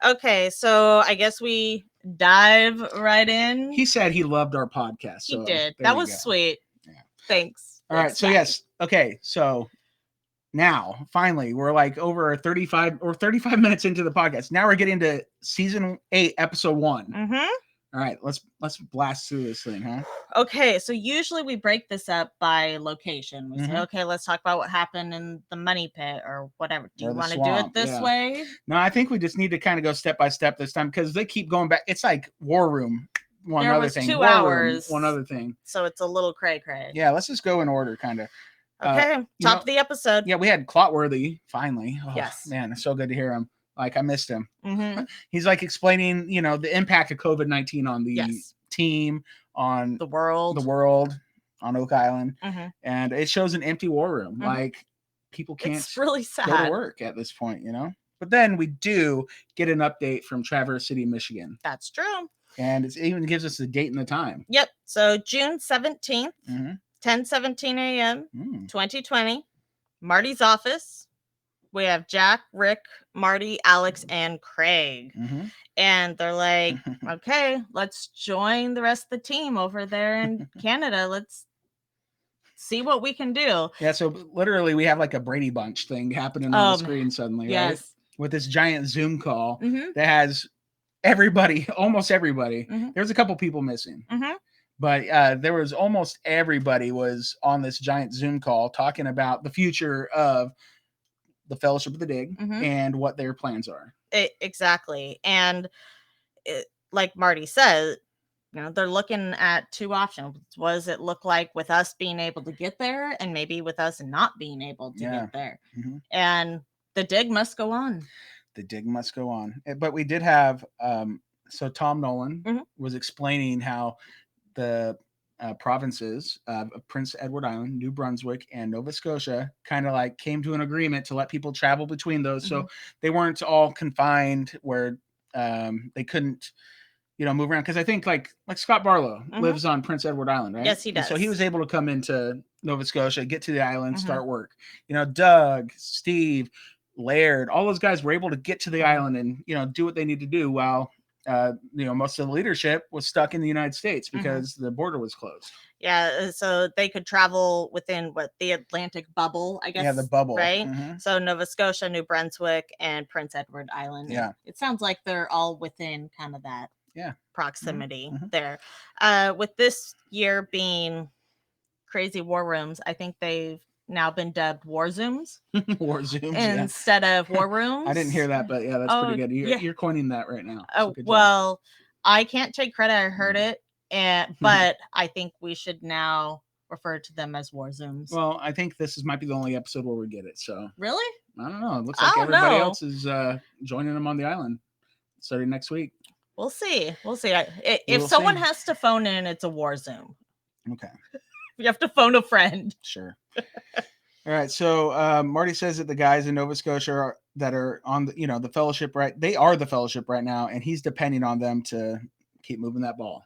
B: Okay, so I guess we dive right in.
A: He said he loved our podcast.
B: So he did. That was sweet. Yeah. Thanks.
A: All right. So yes. Okay. So now finally we're like over 35 minutes into the podcast. Now we're getting to season 8, episode 1.
B: Mm-hmm.
A: All right, let's blast through this thing, huh?
B: Okay, so usually we break this up by location. We say, okay, let's talk about what happened in the money pit or whatever. Do you want to do it this way?
A: No, I think we just need to kind of go step by step this time because they keep going back. It's like War Room. One other thing.
B: 2 hours.
A: One other thing.
B: So it's a little cray.
A: Yeah, let's just go in order, kind of.
B: Okay, top of the episode.
A: Yeah, we had Clotworthy finally. Oh,
B: yes,
A: man, it's so good to hear him. Like I missed him.
B: Mm-hmm.
A: He's like explaining, the impact of COVID-19 on the team, on
B: the world,
A: on Oak Island, and it shows an empty war room. Like people can't.
B: It's really sad.
A: Go to work at this point, But then we do get an update from Traverse City, Michigan.
B: That's true.
A: And it even gives us the date and the time.
B: Yep. So June 17th, 10:17 a.m., 2020, Marty's office. We have Jack, Rick, Marty, Alex, and Craig. And they're like, okay, let's join the rest of the team over there in Canada. Let's see what we can do.
A: Yeah, so literally we have like a Brady Bunch thing happening on the screen suddenly, right? With this giant Zoom call that has everybody, almost everybody. There's a couple people missing. But there was almost everybody was on this giant Zoom call talking about the future of the Fellowship of the Dig and what their plans are.
B: Exactly. And like Marty said, they're looking at 2 options. What does it look like with us being able to get there and maybe with us not being able to get there? And the dig must go on.
A: The dig must go on. But we did have, so Tom Nolan was explaining how the provinces of Prince Edward Island, New Brunswick, and Nova Scotia kind of like came to an agreement to let people travel between those. So they weren't all confined where they couldn't, move around. Because I think like Scott Barlow lives on Prince Edward Island, right?
B: Yes, he does.
A: And so he was able to come into Nova Scotia, get to the island, start work. Doug, Steve, Laird, all those guys were able to get to the island and, do what they need to do while most of the leadership was stuck in the United States because the border was closed.
B: Yeah, so they could travel within the Atlantic bubble, I guess.
A: Yeah, the bubble,
B: right? So Nova Scotia, New Brunswick, and Prince Edward Island.
A: Yeah,
B: it sounds like they're all within kind of that proximity there. With this year being crazy war rooms, I think they've now been dubbed war zooms.
A: War zooms
B: instead of war rooms.
A: I didn't hear that, but yeah, that's pretty good. You're coining that right now.
B: Oh, well, I can't take credit. I heard it, but I think we should now refer to them as war zooms.
A: Well, I think this might be the only episode where we get it. So
B: really,
A: I don't know. It looks like everybody else is joining them on the island starting next week.
B: We'll see. If someone has to phone in, it's a war zoom.
A: Okay.
B: You have to phone a friend.
A: Sure. All right. So Marty says that the guys in Nova Scotia that are on the Fellowship, right? They are the Fellowship right now, and he's depending on them to keep moving that ball.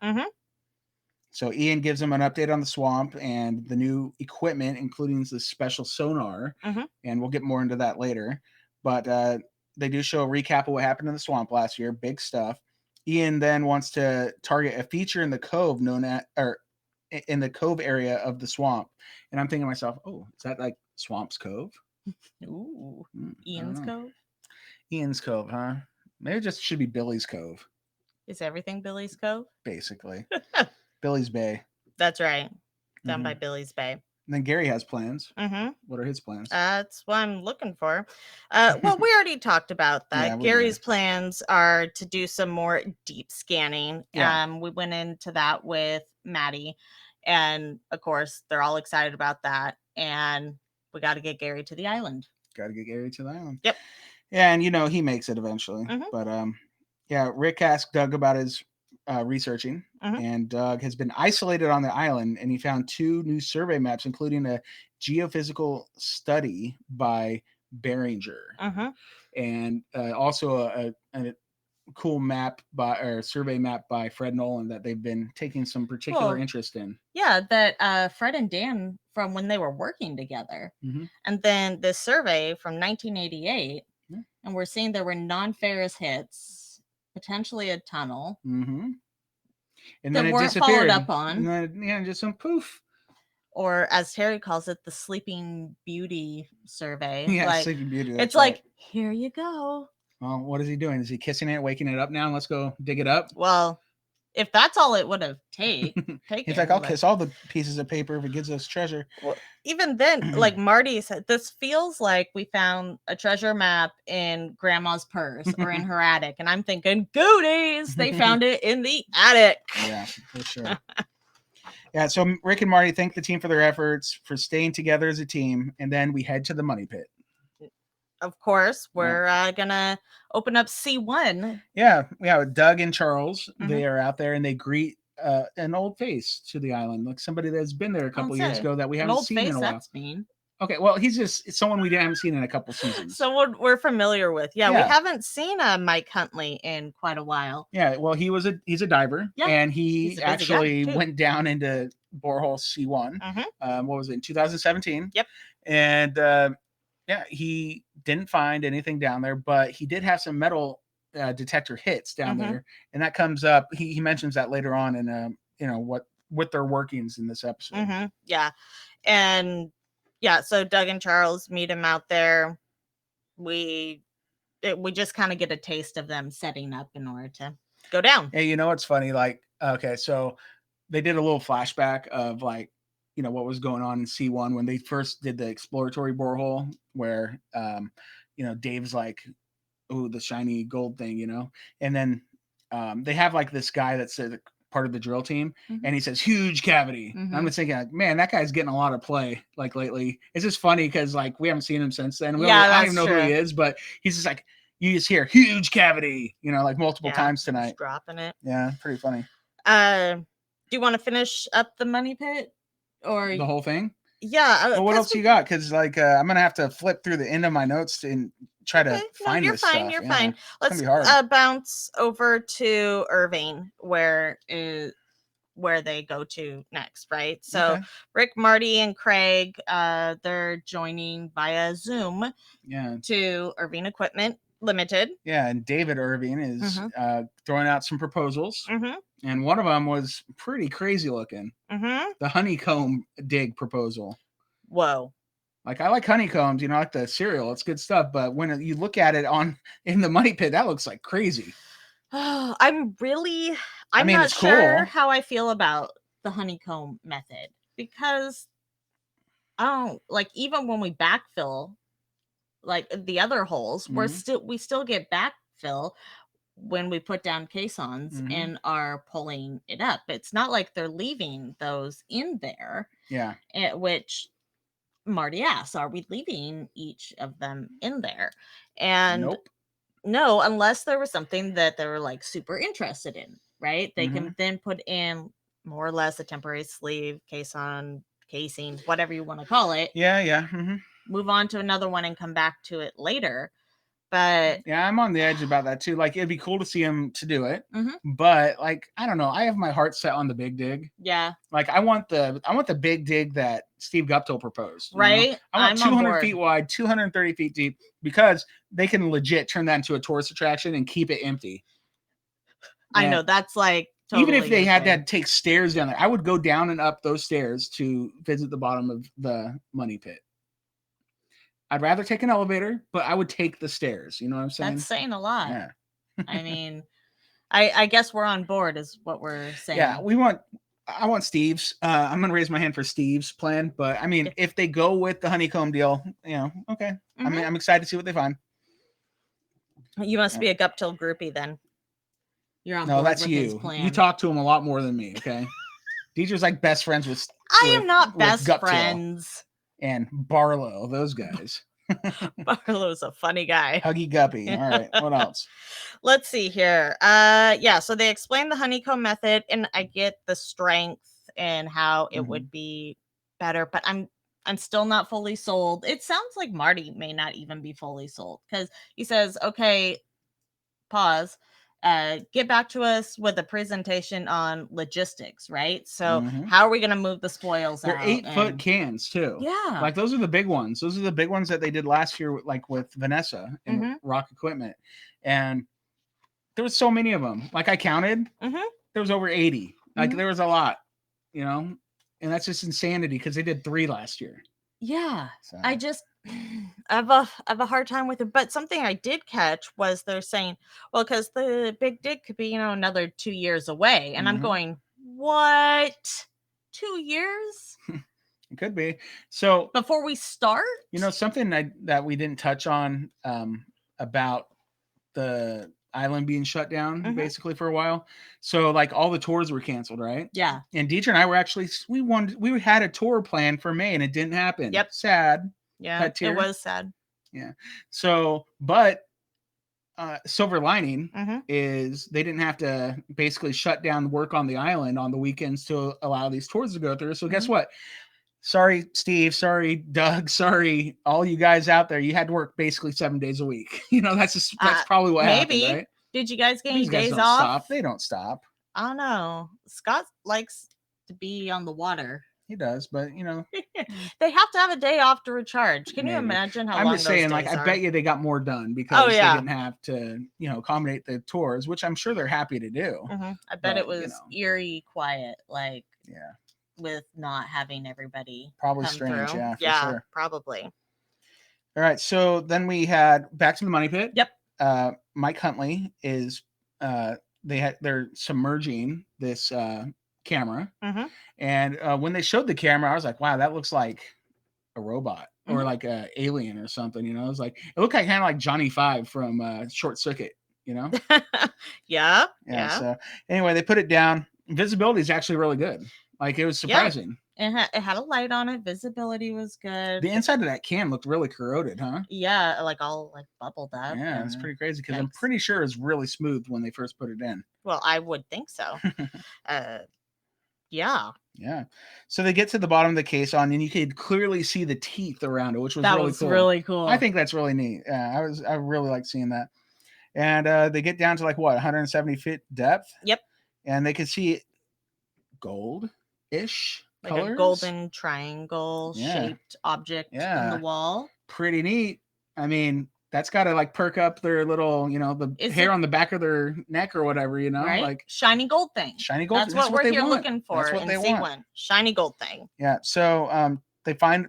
A: So Ian gives him an update on the swamp and the new equipment, including the special sonar, and we'll get more into that later. But they do show a recap of what happened in the swamp last year. Big stuff. Ian then wants to target a feature in the cove in the cove area of the swamp. And I'm thinking to myself, oh, is that like Swamp's Cove?
B: Ooh, Ian's Cove?
A: Ian's Cove, huh? Maybe it just should be Billy's Cove.
B: Is everything Billy's Cove?
A: Basically. Billy's Bay.
B: That's right. Down by Billy's Bay.
A: And then Gary has plans. What are his plans?
B: That's what I'm looking for. Well, we already talked about that. Yeah, Gary's plans are to do some more deep scanning. Yeah. We went into that with Maddie. And, of course, they're all excited about that. And we got to get Gary to the island.
A: Yep. Yeah, and, he makes it eventually. But, Rick asked Doug about his researching. And Doug has been isolated on the island, and he found 2 new survey maps, including a geophysical study by Beringer, and also a cool map survey map by Fred Nolan that they've been taking some particular interest in.
B: Yeah, that Fred and Dan from when they were working together. And then this survey from 1988, and we're seeing there were non-ferrous hits, potentially a tunnel.
A: And then it disappeared.
B: Followed up on.
A: And then, just some poof.
B: Or as Terry calls it, the Sleeping Beauty survey.
A: Yeah, Sleeping Beauty.
B: It's right. Like, here you go.
A: Well, what is he doing? Is he kissing it, waking it up now? Let's go dig it up.
B: Well, if that's all it would have taken.
A: He's like, I'll kiss all the pieces of paper if it gives us treasure.
B: Well, even then, like Marty said, this feels like we found a treasure map in grandma's purse or in her attic. And I'm thinking, goodies, they found it in the attic.
A: Yeah, for sure. Yeah, so Rick and Marty thank the team for their efforts, for staying together as a team, and then we head to the money pit.
B: Of course, we're gonna open up C1.
A: Yeah, Doug and Charles, they are out there, and they greet an old face to the island, like somebody that's been there a couple years ago that we haven't seen in a while.
B: That's mean.
A: Okay, well, it's someone we haven't seen in a couple seasons.
B: Someone we're familiar with. Yeah, we haven't seen Mike Huntley in quite a while.
A: Yeah, well, he's a diver, and he actually went down into borehole C1. What was it, in 2017?
B: Yep.
A: And he didn't find anything down there, but he did have some metal detector hits down there, and that comes up. He mentions that later on in what their workings in this episode.
B: Yeah, and. Yeah, so Doug and Charles meet him out there. We just kind of get a taste of them setting up in order to go down.
A: Hey, you know what's funny? Like, okay, so they did a little flashback of like, what was going on in C1 when they first did the exploratory borehole, where Dave's like, "Oh, the shiny gold thing," and then they have like this guy that's part of the drill team, and he says huge cavity. I'm just thinking, like, man, that guy's getting a lot of play like lately. It's just funny because like we haven't seen him since then. I don't even know who he is, but he's just like, you just hear huge cavity, like multiple times tonight.
B: Dropping it.
A: Yeah, pretty funny.
B: Do you want to finish up the money pit or
A: the whole thing?
B: Yeah.
A: Well, what else you got? Because like I'm gonna have to flip through the end of my notes and try to find this stuff.
B: You're fine. Let's bounce over to Irving, where they go to next, right? So Rick, Marty, and Craig, they're joining via Zoom. To Irving Equipment Limited.
A: Yeah, and David Irving is throwing out some proposals, and one of them was pretty crazy looking. The honeycomb dig proposal.
B: Whoa.
A: Like, I like honeycombs, like the cereal. It's good stuff. But when you look at it in the money pit, that looks like crazy.
B: Oh, I'm not sure how I feel about the honeycomb method, because even when we backfill like the other holes, we still get backfill when we put down caissons and are pulling it up. It's not like they're leaving those in there.
A: Yeah.
B: Which Marty asks, are we leaving each of them in there? And
A: nope.
B: No, unless there was something that they were like super interested in, right? They can then put in more or less a temporary sleeve, caisson, casing, whatever you want to call it.
A: Yeah.
B: Move on to another one and come back to it later. But
A: yeah, I'm on the edge about that too. Like, it'd be cool to see him to do it, but like, I don't know. I have my heart set on the big dig.
B: Yeah.
A: Like, I want the big dig that Steve Guptill proposed.
B: Right.
A: I want 200 feet wide, 230 feet deep, because they can legit turn that into a tourist attraction and keep it empty.
B: I know, that's like totally
A: even if they had to take stairs down there, I would go down and up those stairs to visit the bottom of the money pit. I'd rather take an elevator, but I would take the stairs. You know what I'm saying?
B: That's saying a lot.
A: Yeah.
B: I mean, I guess we're on board is what we're saying.
A: Yeah, I want Steve's. I'm going to raise my hand for Steve's plan, but I mean, if they go with the honeycomb deal, okay. I mean, I'm excited to see what they find.
B: You must be a Guptill groupie then. You're on
A: board that's with you. His plan. You talk to him a lot more than me, okay? Deidre's like best friends with
B: I am not best friends.
A: And Barlow, those guys.
B: Barlow's a funny guy.
A: Huggy Guppy. All right. What else?
B: Let's see here. So they explain the honeycomb method, and I get the strength and how it would be better, but I'm I'm still not fully sold. It sounds like Marty may not even be fully sold because he says, okay, pause. Get back to us with a presentation on logistics, right? So how are we going to move the spoils
A: They're
B: out?
A: 8-foot cans too.
B: Yeah.
A: Like those are the big ones. Those are the big ones that they did last year, like with Vanessa and Rock Equipment. And there was so many of them. Like I counted, there was over 80. Like there was a lot, and that's just insanity because they did 3 last year.
B: Yeah. So. I have a hard time with it. But something I did catch was they're saying, well, because the big dig could be, another 2 years away. And I'm going, what? 2 years?
A: It could be. So
B: before we start?
A: Something that we didn't touch on about the island being shut down basically for a while. So like all the tours were canceled, right?
B: Yeah.
A: And Deidre and I were actually we had a tour planned for May and it didn't happen.
B: Yep.
A: Sad.
B: Yeah. It was sad.
A: Yeah. So, but silver lining is they didn't have to basically shut down work on the island on the weekends to allow these tours to go through. So guess what? Sorry, Steve. Sorry, Doug. Sorry, all you guys out there. You had to work basically 7 days a week. That's probably what happened, right?
B: Did you guys get any days off?
A: Stop. They don't stop.
B: I don't know. Scott likes to be on the water.
A: He does, but
B: they have to have a day off to recharge. Can you imagine how long
A: I'm just saying, like, I bet you they got more done because they didn't have to, accommodate the tours, which I'm sure they're happy to do.
B: I bet it was eerie quiet, like, with not having everybody
A: probably
B: come
A: strange,
B: through.
A: Yeah, for sure.
B: Probably.
A: All right, so then we had back to the money pit.
B: Yep.
A: Mike Huntley is they're submerging this camera, and when they showed the camera, I was like, wow, that looks like a robot or like a alien or something. It was like it looked like kind of like Johnny Five from Short Circuit.
B: Yeah.
A: So anyway, they put it down. Visibility is actually really good. Like it was surprising.
B: Yeah. It had a light on it. Visibility was good.
A: The inside of that can looked really corroded, huh?
B: Yeah, like all like bubbled up.
A: Yeah, it's pretty crazy because I'm pretty sure it's really smooth when they first put it in.
B: Well, I would think so. Yeah.
A: So they get to the bottom of the case and you could clearly see the teeth around it, which was
B: really cool.
A: I think that's really neat. I really like seeing that. And they get down to 170 feet depth.
B: Yep.
A: And they can see gold-ish
B: like
A: colors.
B: A golden triangle shaped object in the wall.
A: Pretty neat. I mean, that's got to perk up their little, the hair on the back of their neck or whatever,
B: right? Like shiny gold thing.
A: Shiny gold.
B: That's what we're here looking for.
A: That's what they want.
B: Shiny gold thing.
A: Yeah. So they find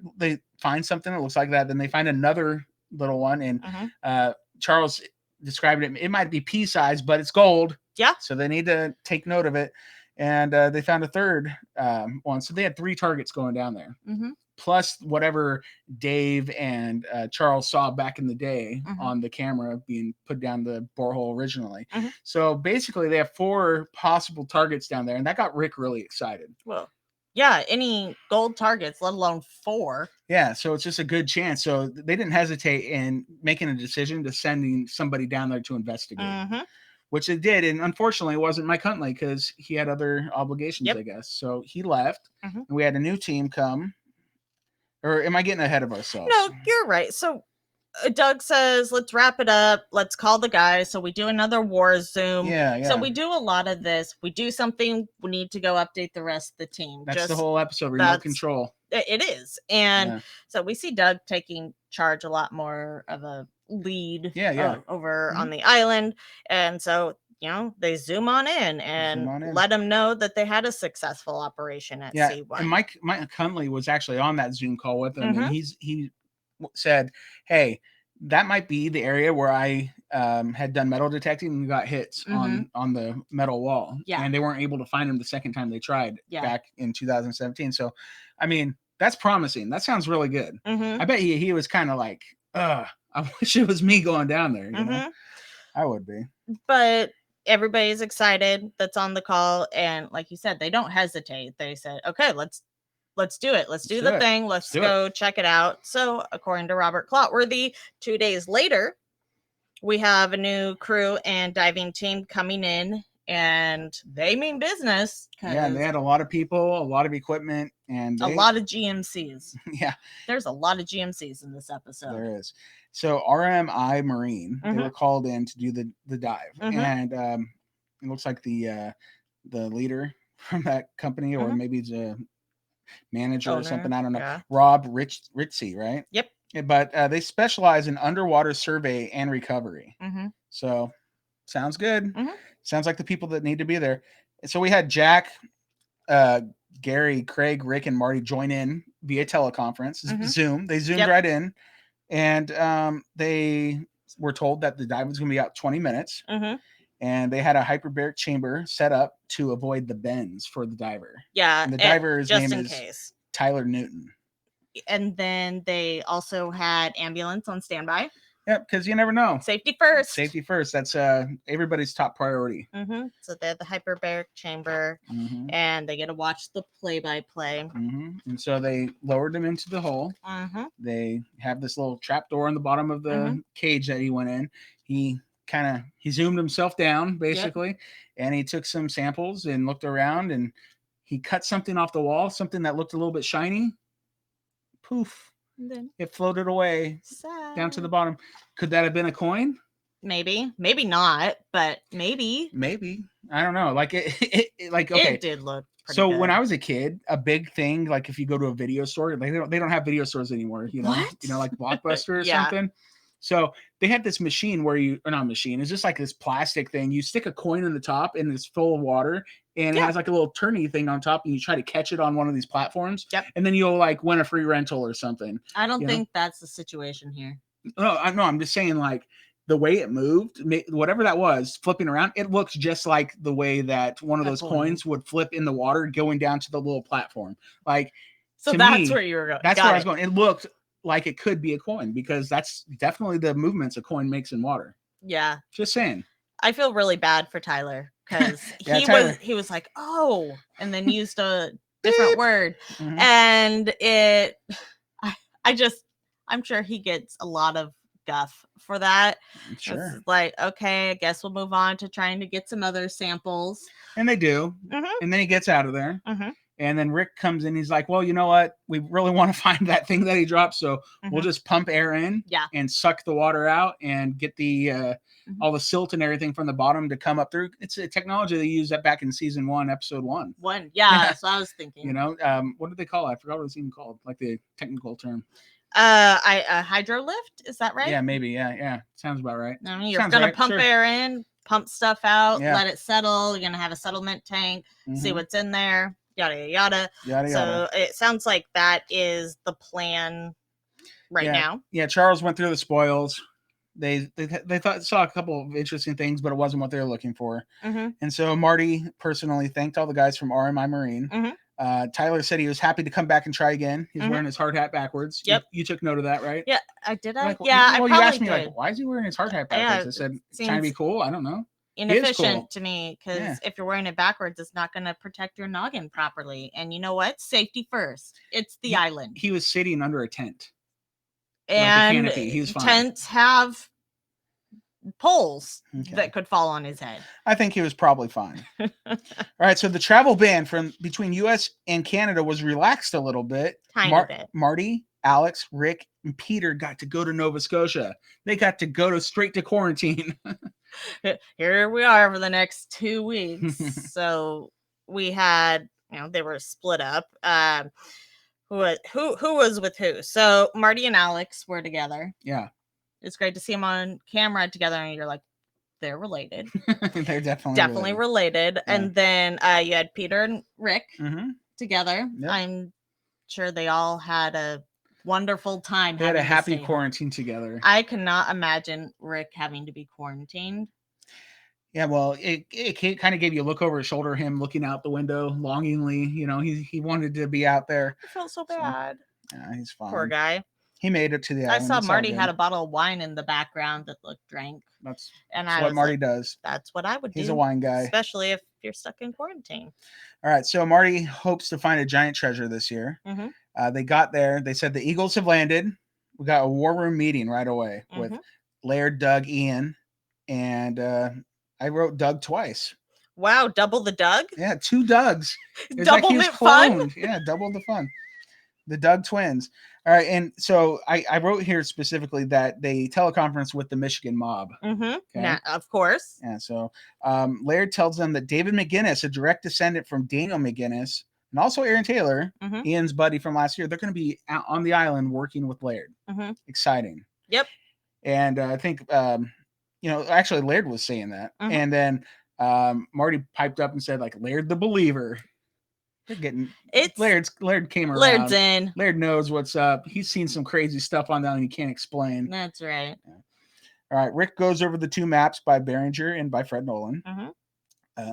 A: something that looks like that. Then they find another little one, and Charles described it. It might be pea size, but it's gold.
B: Yeah.
A: So they need to take note of it. And they found a third one. So they had 3 targets going down there. Plus whatever Dave and Charles saw back in the day on the camera being put down the borehole originally. So basically they have 4 possible targets down there. And that got Rick really excited.
B: Well, yeah, any gold targets, let alone 4.
A: Yeah, so it's just a good chance. So they didn't hesitate in making a decision to sending somebody down there to investigate. Which it did, and unfortunately, it wasn't Mike Huntley because he had other obligations, I guess. So he left, and we had a new team come. Or am I getting ahead of ourselves?
B: No, you're right. So Doug says, let's wrap it up. Let's call the guys. So we do another war Zoom.
A: Yeah.
B: So we do a lot of this. We do something. We need to go update the rest of the team.
A: That's the whole episode, remote control.
B: It is. And so we see Doug taking charge a lot more of a lead over on the island. And so, they zoom on in and let them know that they had a successful operation at C1.
A: And Mike Huntley was actually on that Zoom call with them. And he said, hey, that might be the area where I had done metal detecting and got hits on the metal wall.
B: Yeah.
A: And they weren't able to find him the second time they tried back in 2017. So, I mean, that's promising. That sounds really good. I bet he was kind of like, I wish it was me going down there. You know? I would be.
B: But everybody's excited that's on the call. And like you said, they don't hesitate. They said, okay, let's do it. Let's do the thing. Let's go check it out. So according to Robert Clotworthy, 2 days later, we have a new crew and diving team coming in and they mean business.
A: Yeah, they had a lot of people, a lot of equipment, and
B: a lot of GMCs.
A: Yeah.
B: There's a lot of GMCs in this episode.
A: There is. So RMI Marine, they were called in to do the dive. And it looks like the leader from that company, or maybe the manager or something, I don't know. Yeah. Rob Ritchie, right?
B: Yep.
A: But they specialize in underwater survey and recovery. So sounds good. Sounds like the people that need to be there. So we had Jack, Gary, Craig, Rick, and Marty join in via teleconference, Zoom. They zoomed right in, and they were told that the dive was going to be out 20 minutes. And they had a hyperbaric chamber set up to avoid the bends for the diver.
B: Yeah.
A: And the diver's name is Tyler Newton.
B: And then they also had ambulance on standby.
A: Yep, because you never know.
B: Safety first.
A: Safety first. That's everybody's top priority.
B: So they have the hyperbaric chamber, and they get to watch the play-by-play.
A: And so they lowered him into the hole. They have this little trap door on the bottom of the cage that he went in. He zoomed himself down, basically, and he took some samples and looked around, and he cut something off the wall, something that looked a little bit shiny. Poof. Then it floated away down to the bottom. Could that have been a coin?
B: Maybe not, but maybe.
A: I don't know. Like it
B: did look pretty
A: so
B: good.
A: When I was a kid, a big thing, like if you go to a video store, like they don't have video stores anymore, like Blockbuster or something. So they had this machine where it's just like this plastic thing. You stick a coin in the top and it's full of water, and it has like a little turny thing on top, and you try to catch it on one of these platforms. And then you'll like win a free rental or something.
B: I don't think that's the situation here.
A: No, I'm just saying, like, the way it moved, whatever that was, flipping around, it looks just like the way that one of those coins would flip in the water going down to the little platform. Like,
B: so that's where you were going.
A: That's where I was going. It looked like it could be a coin, because that's definitely the movements a coin makes in water.
B: Yeah.
A: Just saying.
B: I feel really bad for Tyler, because he was like, oh, and then used a different word. And I'm sure he gets a lot of guff for that.
A: Sure.
B: It's like, okay, I guess we'll move on to trying to get some other samples.
A: And they do. And then he gets out of there. And then Rick comes in. He's like, well, you know what? We really want to find that thing that he dropped. So we'll just pump air in and suck the water out and get the all the silt and everything from the bottom to come up through. It's a technology they used back in season 1, episode 1.
B: That's what I was thinking.
A: What did they call it? I forgot what it was even called, like the technical term.
B: Hydro lift, is that right?
A: Yeah, maybe. Yeah. Sounds about right.
B: I mean, you're gonna pump air in, pump stuff out, let it settle. You're gonna have a settlement tank, see what's in there. Yada yada. So it sounds like that is the plan now.
A: Yeah, Charles went through the spoils. They saw a couple of interesting things, but it wasn't what they were looking for. And so Marty personally thanked all the guys from RMI Marine. Tyler said he was happy to come back and try again. He's wearing his hard hat backwards.
B: Yep.
A: You took note of that, right?
B: Yeah, I did.
A: Well,
B: you
A: asked me
B: did.
A: like, why is he wearing his hard hat backwards? I said, trying to be cool. I don't know.
B: Inefficient to me, because if you're wearing it backwards, it's not going to protect your noggin properly. And you know what? Safety first. It's the island.
A: He was sitting under a tent.
B: And
A: like a canopy. He was fine.
B: Tents have poles that could fall on his head.
A: I think he was probably fine. All right, so the travel ban from between U.S. and Canada was relaxed a little bit.
B: Tiny bit.
A: Marty, Alex, Rick, and Peter got to go to Nova Scotia. They got to go straight to quarantine.
B: Here we are for the next 2 weeks. So we had, they were split up. Who was with who? So Marty and Alex were together.
A: Yeah.
B: It's great to see them on camera together, and you're like, they're related.
A: They're definitely
B: related. Yeah. And then you had Peter and Rick together.
A: Yep.
B: I'm sure they all had a wonderful time.
A: They had a happy quarantine together.
B: I cannot imagine Rick having to be quarantined.
A: Yeah, well, it kind of gave you a look over his shoulder, him looking out the window longingly. He wanted to be out there.
B: I felt so bad.
A: Yeah, he's fine.
B: Poor guy.
A: He made it to the island.
B: I saw Marty had a bottle of wine in the background that looked drank.
A: That's what Marty does.
B: That's what I would do.
A: He's a wine guy.
B: Especially if you're stuck in quarantine.
A: All right, so Marty hopes to find a giant treasure this year. They got there. They said the Eagles have landed. We got a war room meeting right away with Laird, Doug, Ian, and I wrote Doug twice.
B: Wow, double the Doug?
A: Yeah, 2 Dougs. It's
B: double
A: like he was
B: cloned.
A: Fun? Yeah, double the fun. The Doug twins. All right, and so I wrote here specifically that they teleconference with the Michigan mob.
B: Mm-hmm. Okay? Nah, of course.
A: Yeah, so Laird tells them that David McGinnis, a direct descendant from Daniel McGinnis, and also Aaron Taylor, Ian's buddy from last year, they're going to be out on the island working with Laird. Exciting.
B: Yep.
A: And I think, actually Laird was saying that. And then Marty piped up and said, like, Laird the believer. They're getting Laird came around.
B: Laird's in.
A: Laird knows what's up. He's seen some crazy stuff on that and he can't explain.
B: That's right.
A: Yeah. All right. Rick goes over the 2 maps by Behringer and by Fred Nolan.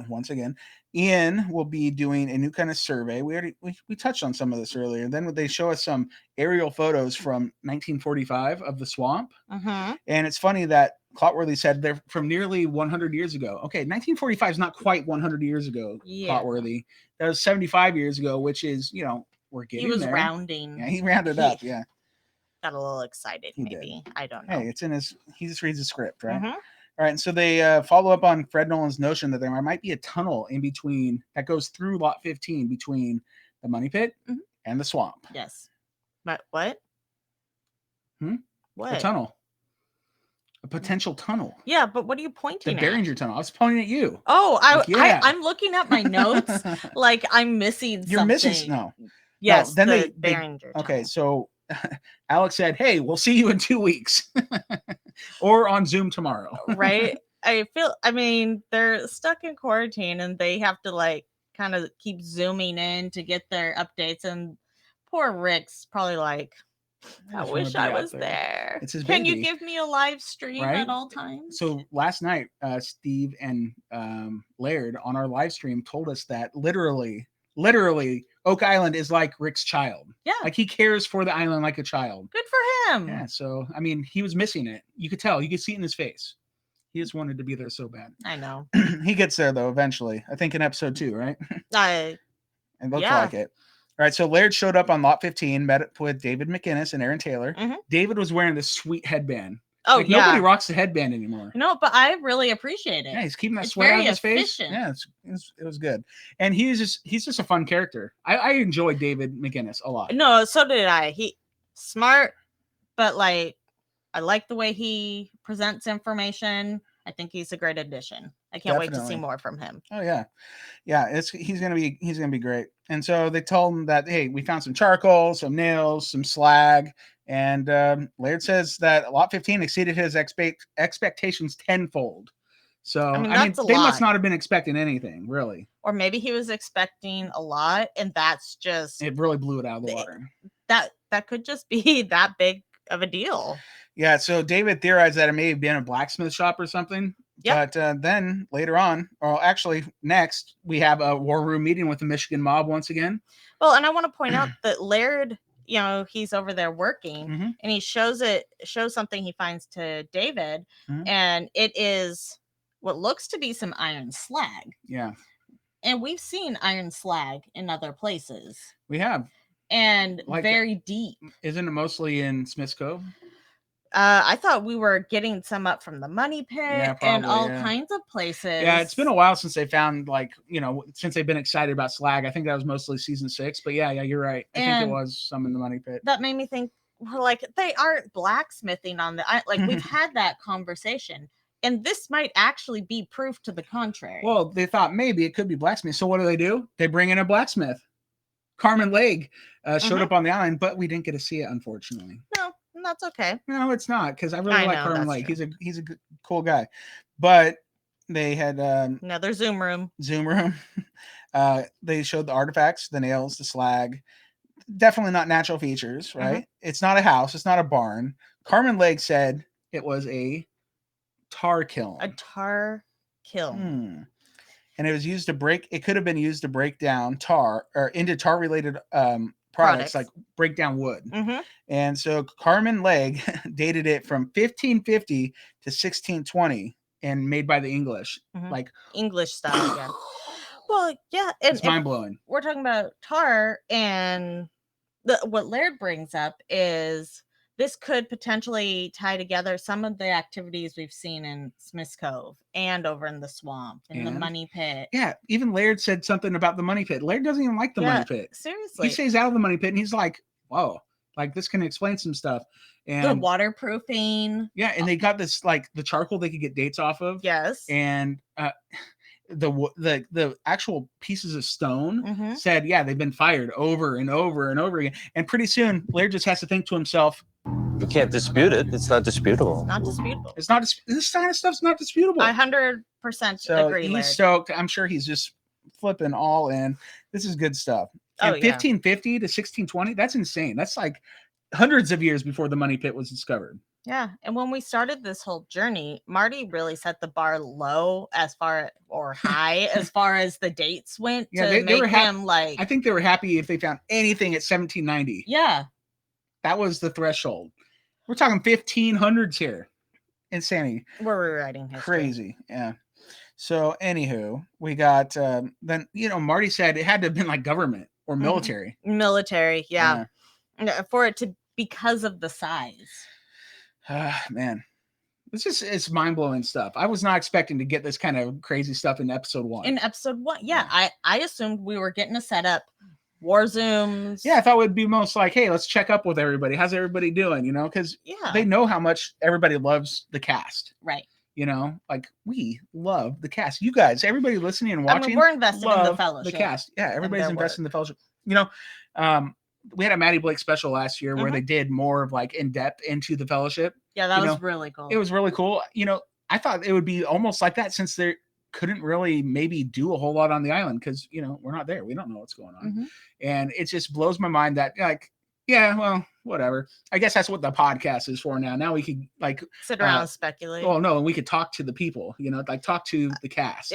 A: Once again, Ian will be doing a new kind of survey. We touched on some of this earlier. Then they show us some aerial photos from 1945 of the swamp. And it's funny that Clotworthy said they're from nearly 100 years ago. Okay, 1945 is not quite 100 years ago, Clotworthy. That was 75 years ago, which is, we're getting there.
B: He was rounding.
A: Yeah, he rounded up, yeah.
B: Got a little excited, maybe. I don't know.
A: Hey, it's in he just reads the script, right? All right, and so they follow up on Fred Nolan's notion that there might be a tunnel in between that goes through Lot 15 between the Money Pit and the swamp.
B: Yes. But what? What?
A: A tunnel. A potential tunnel.
B: Yeah, but what are you pointing
A: at? The Behringer tunnel. I was pointing at you.
B: Oh, I'm looking at my notes like I'm missing something.
A: You're missing no.
B: Yes,
A: no, then
B: the Behringer tunnel.
A: Okay, so Alex said, "Hey, we'll see you in 2 weeks." Or on Zoom tomorrow.
B: Right? I mean, they're stuck in quarantine and they have to like kind of keep zooming in to get their updates. And poor Rick's probably like, I wish I was there.
A: It's his
B: Can
A: baby.
B: you give me a live stream at all times?
A: So last night, Steve and Laird on our live stream told us that literally, Oak Island is like Rick's child.
B: Yeah.
A: Like he cares for the island like a child.
B: Good for him.
A: Yeah. So, I mean, he was missing it. You could tell. You could see it in his face. He just wanted to be there so bad.
B: I know.
A: He gets there, though, eventually. I think in episode 2, right? It looks like it. All right. So Laird showed up on Lot 15, met up with David McGinnis and Aaron Taylor. David was wearing this sweet headband.
B: Oh,
A: like, nobody rocks the headband anymore.
B: No, but I really appreciate it.
A: Yeah, he's keeping that sweat out of his face. Yeah, it was good. And he's just a fun character. I enjoyed David McGinnis a lot.
B: No, so did I. He smart, but like I like the way he presents information. I think he's a great addition. I can't wait to see more from him.
A: Oh yeah. Yeah, he's gonna be great. And so they told him that, hey, we found some charcoal, some nails, some slag. And Laird says that Lot 15 exceeded his expectations tenfold. So, I mean they must not have been expecting anything, really.
B: Or maybe he was expecting a lot, and that's just...
A: It really blew it out of the water.
B: That could just be that big of a deal.
A: Yeah, so David theorized that it may have been a blacksmith shop or something. Yep. But then later on, or actually next, we have a war room meeting with the Michigan mob once again.
B: Well, and I want to point out that Laird... he's over there working and he shows something he finds to David and it is what looks to be some iron slag.
A: Yeah.
B: And we've seen iron slag in other places.
A: We have.
B: And like, very deep.
A: Isn't it mostly in Smith's Cove?
B: I thought we were getting some up from the Money Pit and all kinds of places.
A: Yeah, it's been a while since they found, since they've been excited about slag. I think that was mostly season 6, but yeah, you're right. I think there was some in the Money Pit.
B: That made me think, they aren't blacksmithing on we've had that conversation, and this might actually be proof to the contrary.
A: Well, they thought maybe it could be blacksmith. So what do? They bring in a blacksmith. Carmen Legge showed up on the island, but we didn't get to see it, unfortunately.
B: No. That's okay.
A: No, it's not, because I really like Carmen Legge. He's a good, cool guy. But they had
B: another Zoom room.
A: They showed the artifacts, the nails, the slag. Definitely not natural features, right? It's not a house. It's not a barn. Carmen Legge said it was a tar kiln.
B: A tar kiln.
A: And it was used to break. It could have been used to break down tar or into tar related products like break down wood. And so Carmen Legge dated it from 1550 to 1620 and made by the English, like
B: English style. Yeah. Well, yeah,
A: it's mind blowing.
B: We're talking about tar, and what Laird brings up is this could potentially tie together some of the activities we've seen in Smith's Cove and over in the swamp and the money pit.
A: Yeah, even Laird said something about the money pit. Laird doesn't even like the money pit.
B: Seriously.
A: He stays out of the money pit and he's like, whoa, like this can explain some stuff. And
B: the waterproofing.
A: Yeah, and they got this like the charcoal they could get dates off of.
B: Yes.
A: And the actual pieces of stone said, yeah, they've been fired over and over and over again. And pretty soon Laird just has to think to himself,
C: You can't dispute it. It's not disputable.
B: Not disputable.
A: It's not. This kind of stuff's not disputable.
B: 100% agree.
A: He's
B: Laird.
A: stoked. I'm sure he's just flipping all in. This is good stuff. And 1550 to 1620, that's insane. That's like hundreds of years before the money pit was discovered.
B: Yeah, and when we started this whole journey, Marty really set the bar low as far or high as far as the dates went.
A: Yeah, they were him like. I think they were happy if they found anything at 1790.
B: Yeah,
A: that was the threshold. We're talking 1500s here. Insanity.
B: We're rewriting history.
A: Crazy. Yeah. So, anywho, we got then, Marty said it had to have been like government or military.
B: Military, yeah. For it to, because of the size.
A: Man. It's mind-blowing stuff. I was not expecting to get this kind of crazy stuff in episode 1.
B: In episode 1, yeah. I assumed we were getting a setup. War Zooms.
A: Yeah, I thought it would be most like, hey, let's check up with everybody. How's everybody doing? Because they know how much everybody loves the cast.
B: Right.
A: Like we love the cast. You guys, everybody listening and watching,
B: we're invested in the fellowship.
A: The cast. Yeah, everybody's invested in the fellowship. We had a Maddie Blake special last year where they did more of like in depth into the fellowship.
B: Yeah, that was really cool.
A: It was really cool. I thought it would be almost like that since they couldn't really maybe do a whole lot on the island because we're not there. We don't know what's going on. And it just blows my mind that like, yeah, well, whatever. I guess that's what the podcast is for now. Now we could like
B: sit around and speculate.
A: Well, no, and we could talk to the people, like talk to the cast.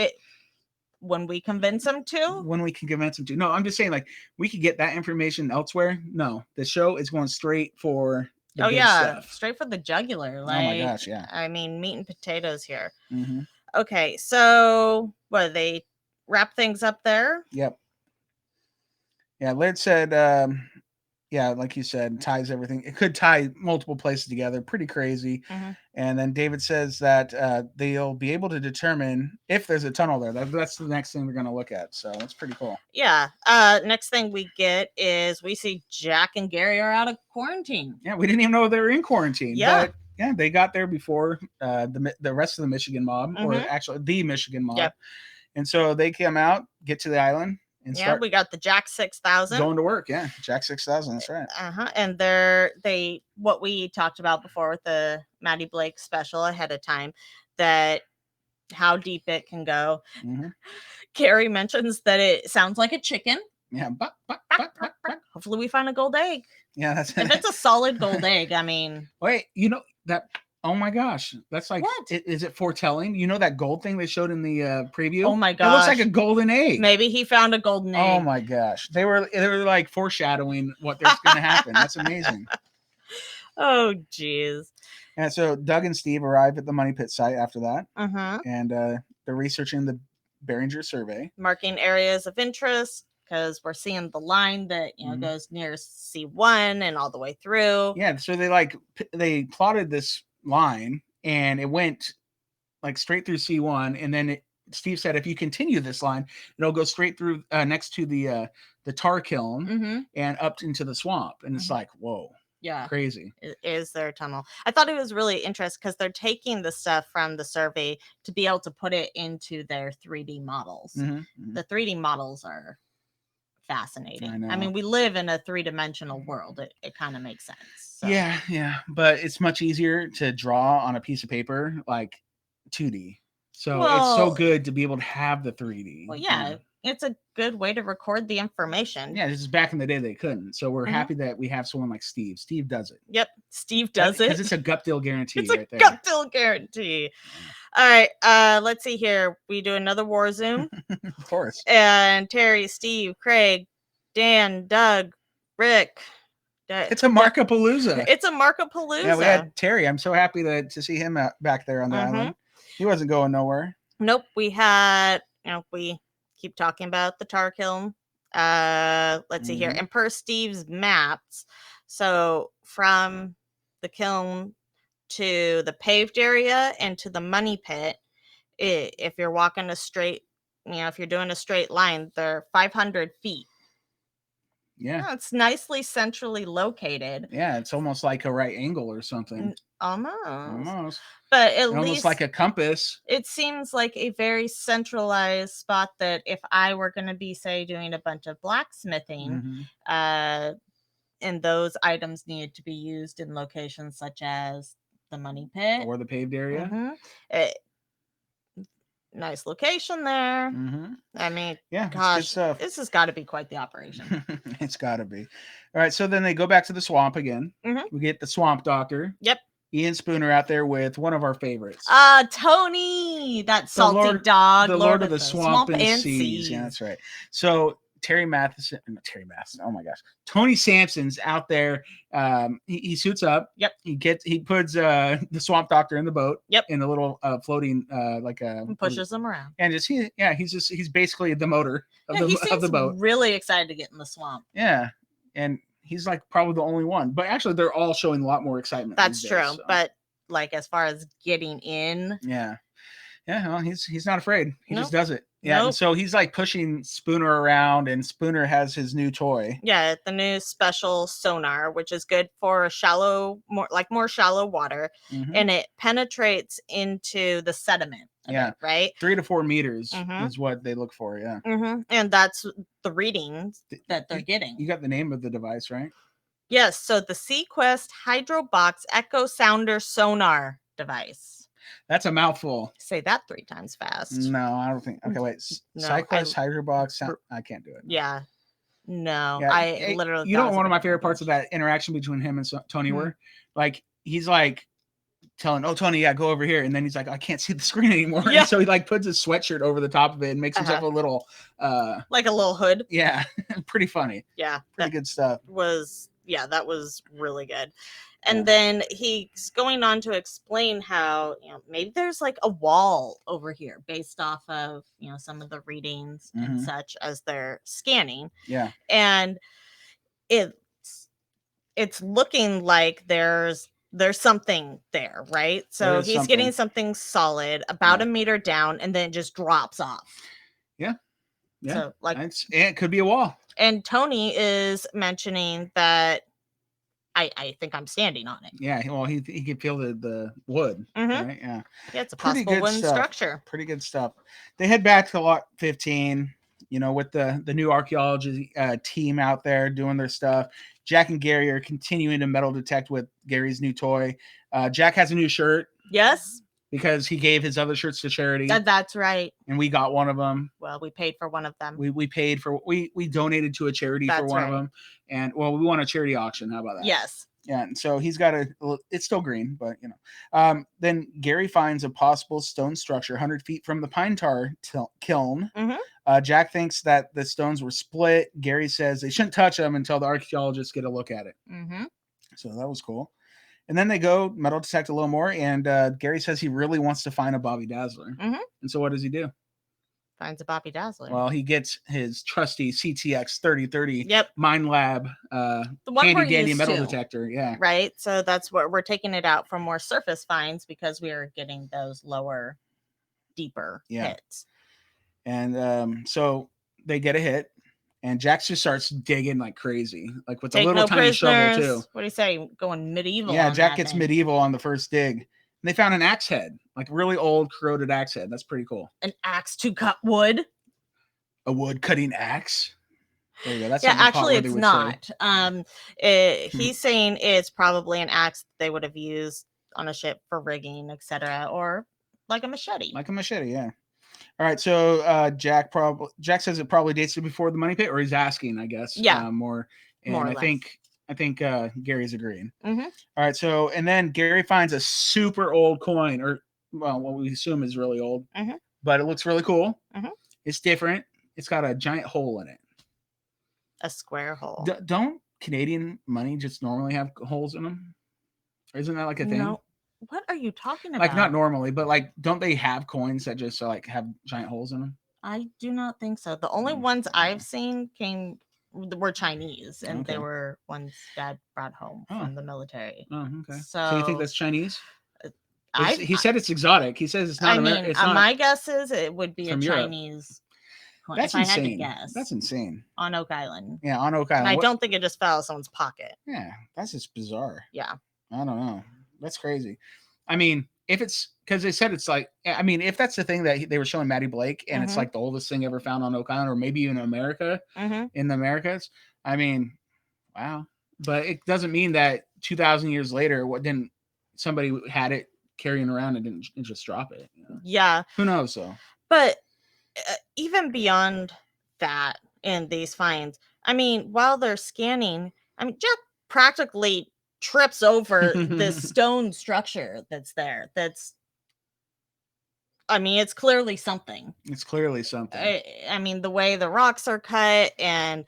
B: When we convince them to?
A: When we can convince them to. No, I'm just saying like we could get that information elsewhere. No, the show is going straight for the big stuff.
B: Straight for the jugular. Like,
A: oh my gosh, yeah.
B: I mean, meat and potatoes here. Okay, so what, they wrap things up there?
A: Yep. Yeah, Laird said, like you said, ties everything. It could tie multiple places together. Pretty crazy. And then David says that they'll be able to determine if there's a tunnel there. That's the next thing we're going to look at. So it's pretty cool.
B: Yeah. Next thing we get is we see Jack and Gary are out of quarantine.
A: Yeah, we didn't even know they were in quarantine. Yeah. But yeah, they got there before the rest of the Michigan mob, or actually the Michigan mob. Yep. And so they come out, get to the island. And
B: we got the Jack 6000
A: going to work. Yeah, Jack 6000. That's right.
B: And they what we talked about before with the Maddie Blake special ahead of time, that how deep it can go. Carrie mentions that it sounds like a chicken.
A: Yeah,
B: hopefully we find a gold egg.
A: Yeah, that's
B: if it's a solid gold egg. I mean,
A: wait, that. Oh my gosh, that's like, what? Is it foretelling? That gold thing they showed in the preview?
B: Oh my gosh.
A: It looks like a golden egg.
B: Maybe he found a golden egg.
A: Oh my gosh. They were like foreshadowing what there's going to happen. That's amazing.
B: Oh, geez.
A: And so Doug and Steve arrive at the money pit site after that. And they're researching the Behringer survey.
B: Marking areas of interest, because we're seeing the line that goes near C1 and all the way through.
A: Yeah, so they plotted this line and it went like straight through C1, and then Steve said if you continue this line it'll go straight through next to the tar kiln and up into the swamp, and it's like, whoa,
B: yeah,
A: crazy.
B: Is there a tunnel? I thought it was really interesting because they're taking the stuff from the survey to be able to put it into their 3D models. The 3D models are fascinating. I mean, we live in a 3-dimensional world. It kind of makes sense. So.
A: Yeah, but it's much easier to draw on a piece of paper like 2D. So it's so good to be able to have the 3D.
B: Well, yeah, it's a good way to record the information.
A: Yeah, this is back in the day they couldn't. So we're happy that we have someone like Steve. Steve does it.
B: Yep, Steve does it.
A: Because it's a gut deal guarantee.
B: It's a gut deal guarantee. All right, let's see here. We do another war zoom.
A: Of course.
B: And Terry, Steve, Craig, Dan, Doug, Rick.
A: It's a Markapalooza.
B: It's a Markapalooza.
A: Yeah, we had Terry. I'm so happy to see him back there on the island. He wasn't going nowhere.
B: Nope. We had, we keep talking about the tar kiln. Let's see here. And per Steve's maps, so from the kiln to the paved area and to the money pit, if you're walking a straight, if you're doing a straight line, they're 500 feet.
A: Yeah.
B: It's nicely centrally located.
A: Yeah, it's almost like a right angle or something.
B: Almost. But at least
A: almost like a compass.
B: It seems like a very centralized spot that if I were going to be, say, doing a bunch of blacksmithing, and those items needed to be used in locations such as the money pit
A: or the paved area.
B: Nice location there. I mean,
A: yeah,
B: gosh,
A: good stuff.
B: This has got to be quite the operation.
A: It's got to be. All right, so then they go back to the swamp again. We get the swamp doctor.
B: Yep.
A: Ian Spooner out there with one of our favorites.
B: Tony, that salty dog.
A: The Lord of the Swamp and Seas. Yeah, that's right. So Tony Sampson's out there. He suits up.
B: Yep.
A: He puts the swamp doctor in the boat.
B: Yep.
A: In a little floating
B: pushes him around.
A: And he's basically the motor of the boat.
B: Really excited to get in the swamp.
A: Yeah. And he's like probably the only one. But actually they're all showing a lot more excitement.
B: That's true. So. But like as far as getting in.
A: Yeah. Yeah, well, he's not afraid. He just does it. Yeah, and so he's like pushing Spooner around, and Spooner has his new toy.
B: Yeah, the new special sonar, which is good for more shallow water, and it penetrates into the sediment. Right,
A: 3 to 4 meters is what they look for. Yeah,
B: and that's the readings that they're getting.
A: You got the name of the device, right?
B: Yes. So the Sequest Hydrobox Echo Sounder Sonar device.
A: That's a mouthful.
B: Say that 3 times fast.
A: No, I don't think. Okay, wait. Sequest Hydrobox. I can't do it.
B: Yeah. No, yeah, I literally.
A: You know, one of my favorite parts of that interaction between him and Tony were like he's like telling, "Oh, Tony, go over here," and then he's like, "I can't see the screen anymore." Yeah. And so he like puts his sweatshirt over the top of it and makes himself a little
B: like a little hood.
A: Yeah, pretty funny.
B: Yeah,
A: pretty good stuff.
B: That was really good. And then he's going on to explain how, maybe there's like a wall over here based off of, some of the readings and such as they're scanning.
A: Yeah.
B: And it's looking like there's something there, right? So he's getting something solid about a meter down and then it just drops off.
A: Yeah. Yeah.
B: So
A: it could be a wall.
B: And Tony is mentioning that I think I'm standing on it.
A: Yeah, well, he can feel the wood. Right? Yeah.
B: Yeah, it's a possible wooden structure.
A: Pretty good stuff. They head back to lot 15, with the new archaeology team out there doing their stuff. Jack and Gary are continuing to metal detect with Gary's new toy. Jack has a new shirt.
B: Yes.
A: Because he gave his other shirts to charity.
B: That's right.
A: And we got one of them.
B: Well, we paid for one of them.
A: We donated to a charity for one of them. And we won a charity auction. How about that?
B: Yes.
A: Yeah. And so he's got it's still green, but then Gary finds a possible stone structure 100 feet from the pine tar kiln. Jack thinks that the stones were split. Gary says they shouldn't touch them until the archaeologists get a look at it. So that was cool. And then they go metal detect a little more, and Gary says he really wants to find a Bobby Dazzler. And so what does he do?
B: Finds a Bobby Dazzler.
A: Well, he gets his trusty CTX 3030 Mine Lab handy dandy metal detector. Yeah.
B: Right. So that's what we're taking it out for more surface finds because we are getting those lower, deeper hits.
A: And so they get a hit. And Jack just starts digging like crazy, like with a little tiny shovel too.
B: What do you say? Going medieval.
A: Yeah, Jack gets medieval on the first dig. And they found an axe head, like really old corroded axe head. That's pretty cool.
B: An axe to cut wood.
A: A wood cutting axe. There you go. That's
B: actually it's not. He's saying it's probably an axe they would have used on a ship for rigging, etc., or like a machete.
A: Like a machete, yeah. All right, so Jack says it probably dates to before the money pit, or he's asking, I guess.
B: Yeah,
A: more. And
B: more or
A: I
B: less.
A: think Gary's agreeing. All right, so and then Gary finds a super old coin, or what we assume is really old, but it looks really cool. It's different. It's got a giant hole in it.
B: A square hole.
A: Don't Canadian money just normally have holes in them? Or isn't that like a thing?
B: No. What are you talking about?
A: Like not normally, but like don't they have coins that just like have giant holes in them?
B: I do not think so. The only ones I've seen came were Chinese, and they were ones Dad brought home from the military.
A: Oh, okay. So you think that's Chinese? He said it's exotic. He says it's not American.
B: My guess is it would be a Chinese.
A: That's insane. I had to guess. That's insane.
B: On Oak Island.
A: Yeah, on Oak Island.
B: And I don't think it just fell out of someone's pocket.
A: Yeah, that's just bizarre.
B: Yeah.
A: I don't know. That's crazy. I mean, if it's because they said it's like, I mean, if that's the thing that they were showing Maddie Blake, and it's like the oldest thing ever found on Oak Island, or maybe even America, in the Americas. I mean, wow. But it doesn't mean that 2,000 years later, somebody had it carrying around and didn't just drop it. You know?
B: Yeah.
A: Who knows though?
B: But even beyond that and these finds, I mean, while they're scanning, I mean, Jack practically trips over this stone structure that's there. I mean, it's clearly something.
A: It's clearly something.
B: I mean, the way the rocks are cut, and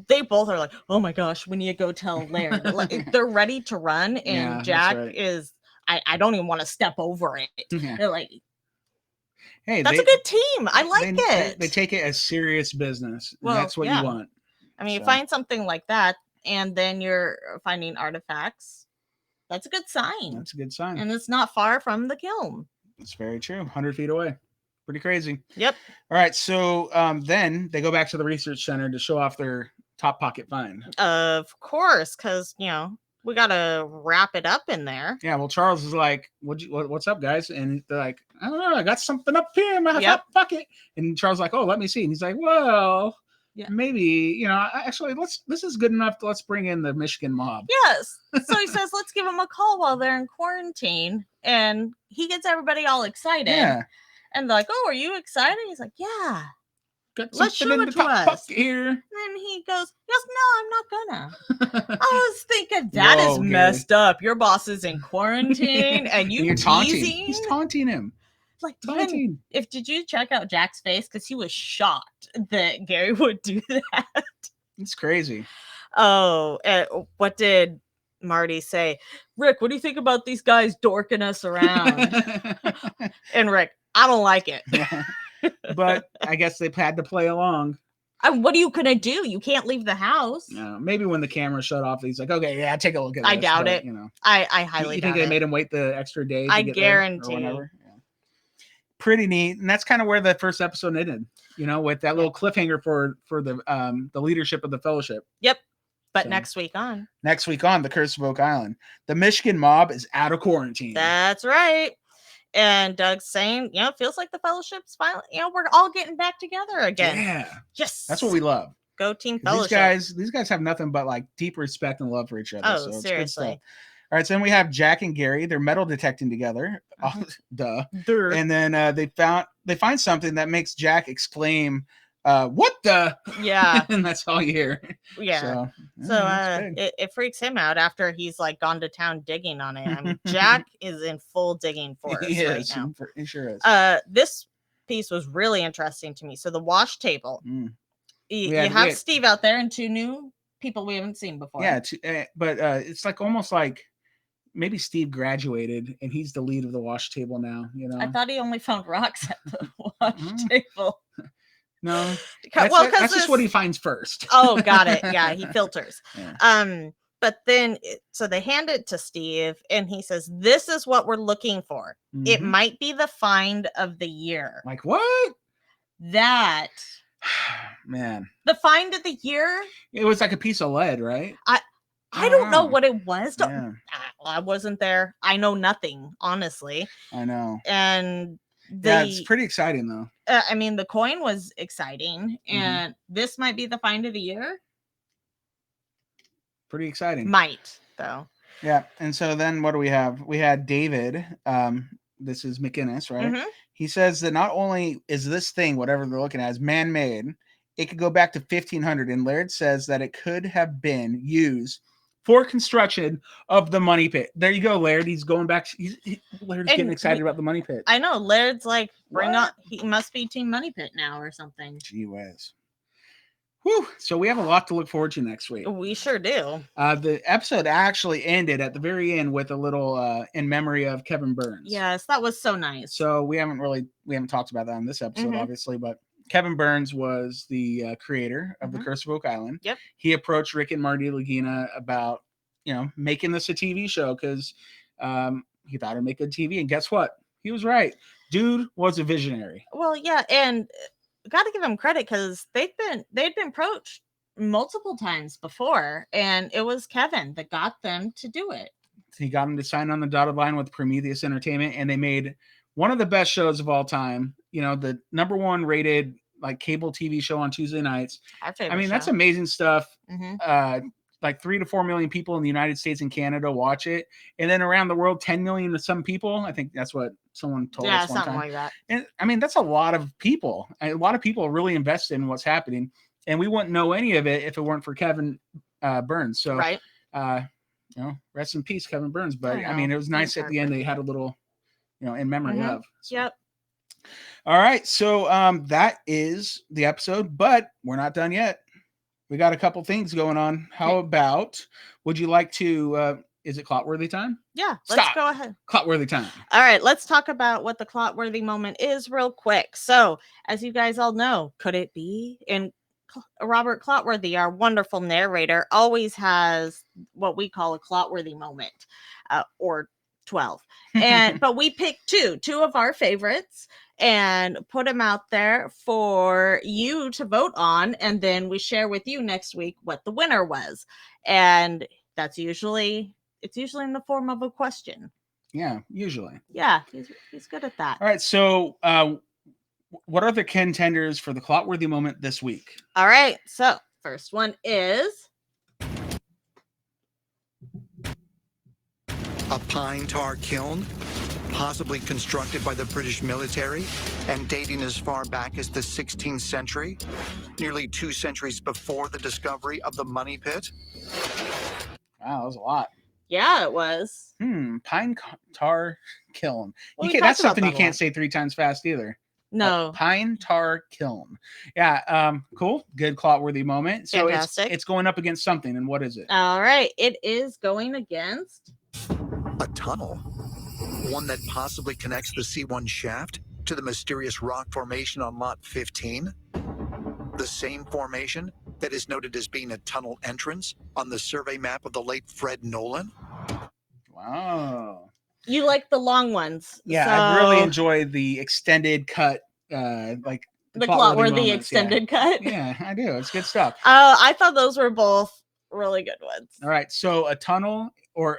B: they both are like, oh my gosh, we need to go tell Laird. Like, they're ready to run, and Jack is, I don't even want to step over it. They're like, hey, that's a good team. I like it.
A: They take it as serious business. Well, that's what you want.
B: I mean, you find something like that, and then you're finding artifacts. That's a good sign.
A: That's a good sign.
B: And it's not far from the kiln.
A: It's very true. 100 feet away. Pretty crazy.
B: Yep.
A: All right. So then they go back to the research center to show off their top pocket find.
B: Of course, because, we got to wrap it up in there.
A: Yeah. Well, Charles is like, what's up, guys? And they're like, I don't know. I got something up here in my top pocket. And Charles is like, oh, let me see. And he's like, well, maybe, actually, this is good enough. Let's bring in the Michigan mob.
B: Yes. So he says, let's give them a call while they're in quarantine. And he gets everybody all excited. Yeah. And they're like, oh, are you excited? He's like, yeah.
A: Let's show it to us. Here.
B: And he goes, yes, no, I'm not gonna. I was thinking that is messed up. Your boss is in quarantine and you're taunting.
A: He's taunting him.
B: Like, did you check out Jack's face? Because he was shocked that Gary would do that.
A: It's crazy.
B: Oh, what did Marty say? Rick, what do you think about these guys dorking us around? And Rick, I don't like it.
A: Yeah. But I guess they've had to play along.
B: What are you gonna do? You can't leave the house.
A: No, maybe when the camera shut off, he's like, "Okay, yeah, take a look at this."
B: I doubt it. I highly.
A: You think they made him wait the extra day?
B: I guarantee.
A: Yeah. Pretty neat, and that's kind of where the first episode ended. With that little cliffhanger for the leadership of the fellowship.
B: Yep. But next week on
A: the Curse of Oak Island, the Michigan mob is out of quarantine.
B: That's right. And Doug's saying, it feels like the fellowship's finally, we're all getting back together again.
A: Yeah.
B: Yes.
A: That's what we love.
B: Go Team Fellowship.
A: These guys have nothing but like deep respect and love for each other.
B: Oh, so seriously.
A: All right. So then we have Jack and Gary. They're metal detecting together. Oh, duh. And then they find something that makes Jack exclaim, what the?
B: Yeah.
A: And that's all you hear.
B: Yeah. So it freaks him out after he's like gone to town digging on it. I mean, Jack is in full digging force right now.
A: He sure is.
B: This piece was really interesting to me. So the wash table. You have Steve out there and two new people we haven't seen before.
A: Yeah, but it's like almost like maybe Steve graduated and he's the lead of the wash table now.
B: I thought he only found rocks at the wash table.
A: No, that's just what he finds first.
B: Oh, got it. Yeah, he filters. Yeah. But then, so they hand it to Steve, and he says, "This is what we're looking for. It might be the find of the year."
A: Like what?
B: That
A: man,
B: the find of the year.
A: It was like a piece of lead, right?
B: I don't know what it was. Yeah. I wasn't there. I know nothing, honestly.
A: I know.
B: And
A: it's pretty exciting though.
B: I mean, the coin was exciting, and this might be the find of the year.
A: Pretty exciting.
B: Might though.
A: Yeah, and so then what do we have? We had David. This is McInnes, right? He says that not only is this thing, whatever they're looking at, is man-made, it could go back to 1500. And Laird says that it could have been used for construction of the money pit. There you go, Laird. He's going back. Laird's getting excited about the money pit.
B: I know. Laird's like, bring on. He must be Team Money Pit now or something.
A: Gee whiz. Whew. So we have a lot to look forward to next week.
B: We sure do.
A: The episode actually ended at the very end with a little in memory of Kevin Burns.
B: Yes, that was so nice.
A: So we haven't talked about that in this episode, obviously, but Kevin Burns was the creator of The Curse of Oak Island.
B: Yep.
A: He approached Rick and Marty Lagina about, making this a TV show because he thought it'd make good TV. And guess what? He was right. Dude was a visionary.
B: Well, yeah, and got to give him credit because they'd been approached multiple times before, and it was Kevin that got them to do it.
A: He got them to sign on the dotted line with Prometheus Entertainment, and they made one of the best shows of all time. The number 1 rated like cable TV show on Tuesday nights.
B: I mean,
A: that's amazing stuff. Like 3 to 4 million people in the United States and Canada watch it, and then around the world, 10 million to some people. I think that's what someone told us one time.
B: Like that.
A: And I mean, that's a lot of people. A lot of people really invested in what's happening, and we wouldn't know any of it if it weren't for Kevin Burns. So,
B: right.
A: Rest in peace, Kevin Burns. But I mean, it was nice at the end. They had a little, in memory of. So.
B: Yep.
A: All right. So that is the episode, but we're not done yet. We got a couple things going on. How about, would you like to, is it Clotworthy time?
B: Yeah, let's go ahead.
A: Clotworthy time.
B: All right, let's talk about what the Clotworthy moment is real quick. So, as you guys all know, could it be? And Robert Clotworthy, our wonderful narrator, always has what we call a Clotworthy moment, or 12. But we picked two of our favorites, and put them out there for you to vote on, and then we share with you next week what the winner was. And that's usually in the form of a question.
A: Yeah, usually.
B: Yeah, he's good at that.
A: All right, so what are the contenders for the Clotworthy moment this week?
B: All right, so first one is
D: a pine tar kiln, possibly constructed by the British military and dating as far back as the 16th century, nearly 2 centuries before the discovery of the money pit.
A: Wow, that was a lot.
B: Yeah, it was.
A: Pine tar kiln.
B: Well,
A: that's something you can't say 3 times fast either.
B: No.
A: Pine tar kiln. Yeah, cool. Good Clotworthy moment. So it's going up against something, and what is it?
B: All right, it is going against
D: a tunnel, one that possibly connects the C1 shaft to the mysterious rock formation on Lot 15. The same formation that is noted as being a tunnel entrance on the survey map of the late Fred Nolan.
A: Wow.
B: You like the long ones.
A: Yeah,
B: so...
A: I really enjoyed the extended cut, like
B: the Clotworthy extended cut.
A: Yeah, I do. It's good stuff.
B: I thought those were both really good ones.
A: All right, so a tunnel or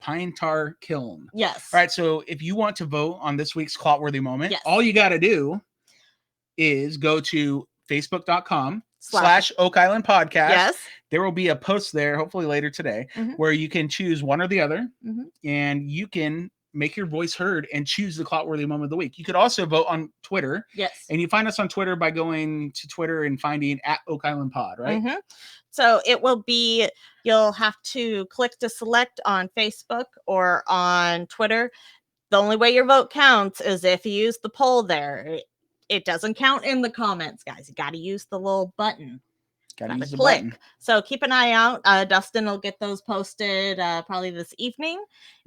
A: pine tar kiln.
B: Yes.
A: All right. So if you want to vote on this week's Clotworthy moment, all you got to do is go to facebook.com/OakIslandPodcast.
B: Yes.
A: There will be a post there, hopefully later today, where you can choose one or the other, and you can make your voice heard and choose the Clotworthy moment of the week. You could also vote on Twitter.
B: Yes.
A: And you find us on Twitter by going to Twitter and finding @OakIslandPod, right?
B: So it will be, you'll have to click to select on Facebook or on Twitter. The only way your vote counts is if you use the poll there. It doesn't count in the comments, guys. You got to use the little button.
A: Got to use the
B: click.
A: Button.
B: So keep an eye out. Dustin will get those posted probably this evening,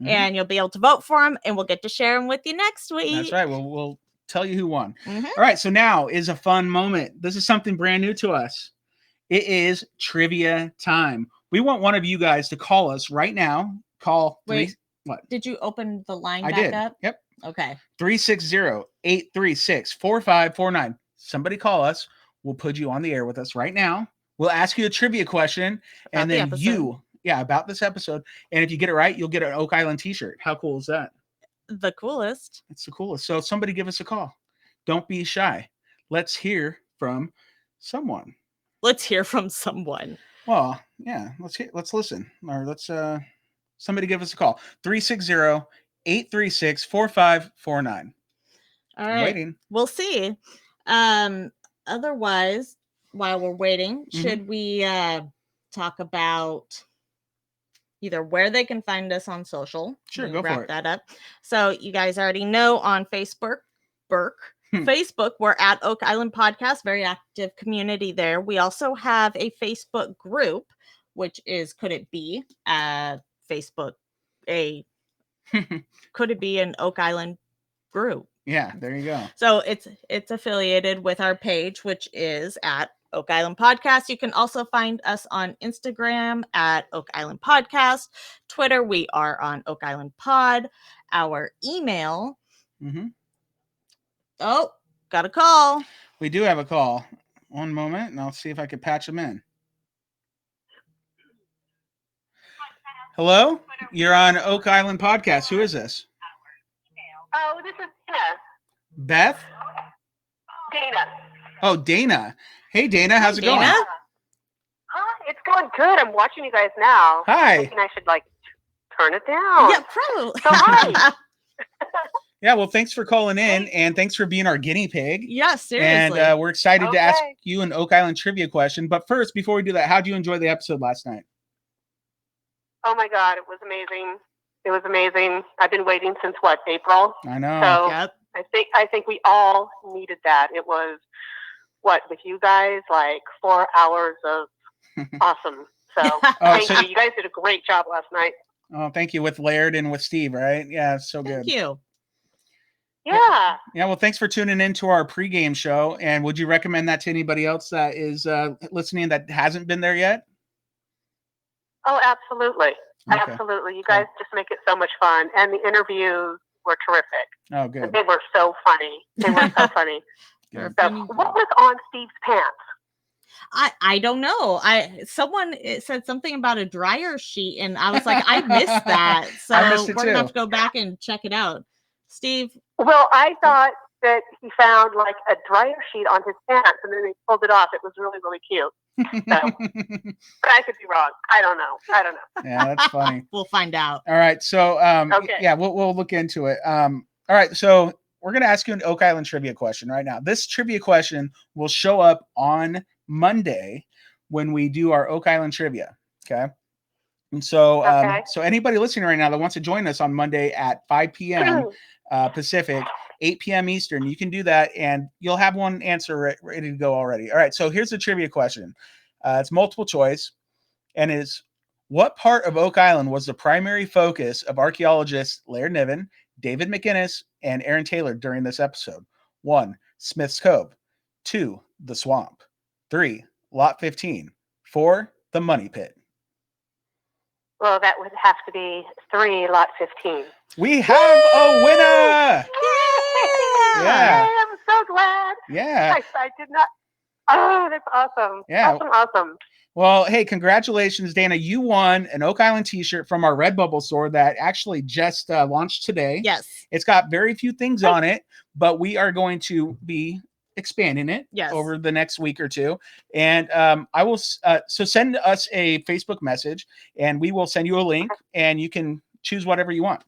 B: and you'll be able to vote for them, and we'll get to share them with you next week.
A: That's right. We'll tell you who won. All right. So now is a fun moment. This is something brand new to us. It is trivia time. We want one of you guys to call us right now.
B: Wait,
A: what?
B: Did you open the line
A: I
B: back
A: did.
B: up?
A: Yep.
B: Okay.
A: 360-836-4549. Somebody call us. We'll put you on the air with us right now. We'll ask you a trivia question, and then about this episode. And if you get it right, you'll get an Oak Island t-shirt. How cool is that?
B: The coolest.
A: It's the coolest. So somebody give us a call. Don't be shy. Let's hear from someone.
B: Let's hear from someone.
A: Well, yeah, let's listen. Or let's somebody give us a call. 360-836-4549.
B: All right.
A: Waiting.
B: We'll see. Otherwise, while we're waiting, should we talk about either where they can find us on social?
A: Sure, go for it.
B: That up. So you guys already know on Facebook, we're at Oak Island Podcast, very active community there. We also have a Facebook group, which is Could It Be Facebook? Could it be an Oak Island group?
A: Yeah, there you go.
B: So it's affiliated with our page, which is at Oak Island Podcast. You can also find us on Instagram at Oak Island Podcast. Twitter, we are on Oak Island Pod. Our email.
A: Mm-hmm.
B: Oh, got a call.
A: We do have a call. One moment, and I'll see if I can patch them in. Hello? You're on Oak Island Podcast. Who is this?
E: Oh, this is Dana.
A: Beth?
E: Dana.
A: Oh, Dana. Hey, Dana. How's it going?
E: It's going good. I'm watching you guys now.
A: Hi.
E: I'm thinking I should, turn it down.
B: Yeah, probably.
E: So hi.
A: Yeah, well, thanks for calling in, and thanks for being our guinea pig.
B: Yeah, seriously.
A: And we're excited to ask you an Oak Island trivia question. But first, before we do that, how did you enjoy the episode last night?
E: Oh, my God. It was amazing. It was amazing. I've been waiting since, April?
A: I know.
E: So
B: yep.
E: I think we all needed that. It was, with you guys, 4 hours of awesome. So thank you. You guys did a great job last night.
A: Oh, thank you. With Laird and with Steve, right? Yeah, so good.
B: Thank you.
E: Yeah.
A: Yeah, well, thanks for tuning in to our pregame show. And would you recommend that to anybody else that is listening that hasn't been there yet?
E: Oh, absolutely.
A: Okay.
E: Absolutely. You guys just make it so much fun. And the interviews were terrific.
A: Oh, good.
E: They were so funny. They were so funny. So, what was on Steve's pants?
B: I don't know. Someone said something about a dryer sheet, and I was like, I missed that. So we're gonna have to go back and check it out. Steve.
E: Well, I thought that he found a dryer sheet on his pants, and then he pulled it off. It was really, really cute. So, but I could be wrong. I don't know.
A: Yeah, that's funny.
B: We'll find out.
A: All right. So,
E: okay.
A: Yeah, we'll look into it. All right. So we're going to ask you an Oak Island trivia question right now. This trivia question will show up on Monday when we do our Oak Island trivia. Okay. And so, so anybody listening right now that wants to join us on Monday at 5 p.m. Pacific, 8 p.m. Eastern, you can do that, and you'll have one answer ready to go already. All right, so here's the trivia question. It's multiple choice, and is what part of Oak Island was the primary focus of archaeologists Laird Niven, David McInnes, and Aaron Taylor during this episode? 1, Smith's Cove. 2, the Swamp. 3, Lot 15. 4, the Money Pit.
E: Well, that would have to be 3, Lot 15.
A: We have a winner!
E: Yeah. I'm so glad.
A: Yeah.
E: I did not. Oh, that's awesome.
A: Yeah.
E: Awesome.
A: Well, hey, congratulations, Dana. You won an Oak Island t-shirt from our Redbubble store that actually just launched today.
B: Yes.
A: It's got very few things on it, but we are going to be expanding it over the next week or two. And I will, so send us a Facebook message and we will send you a link and you can choose whatever you want.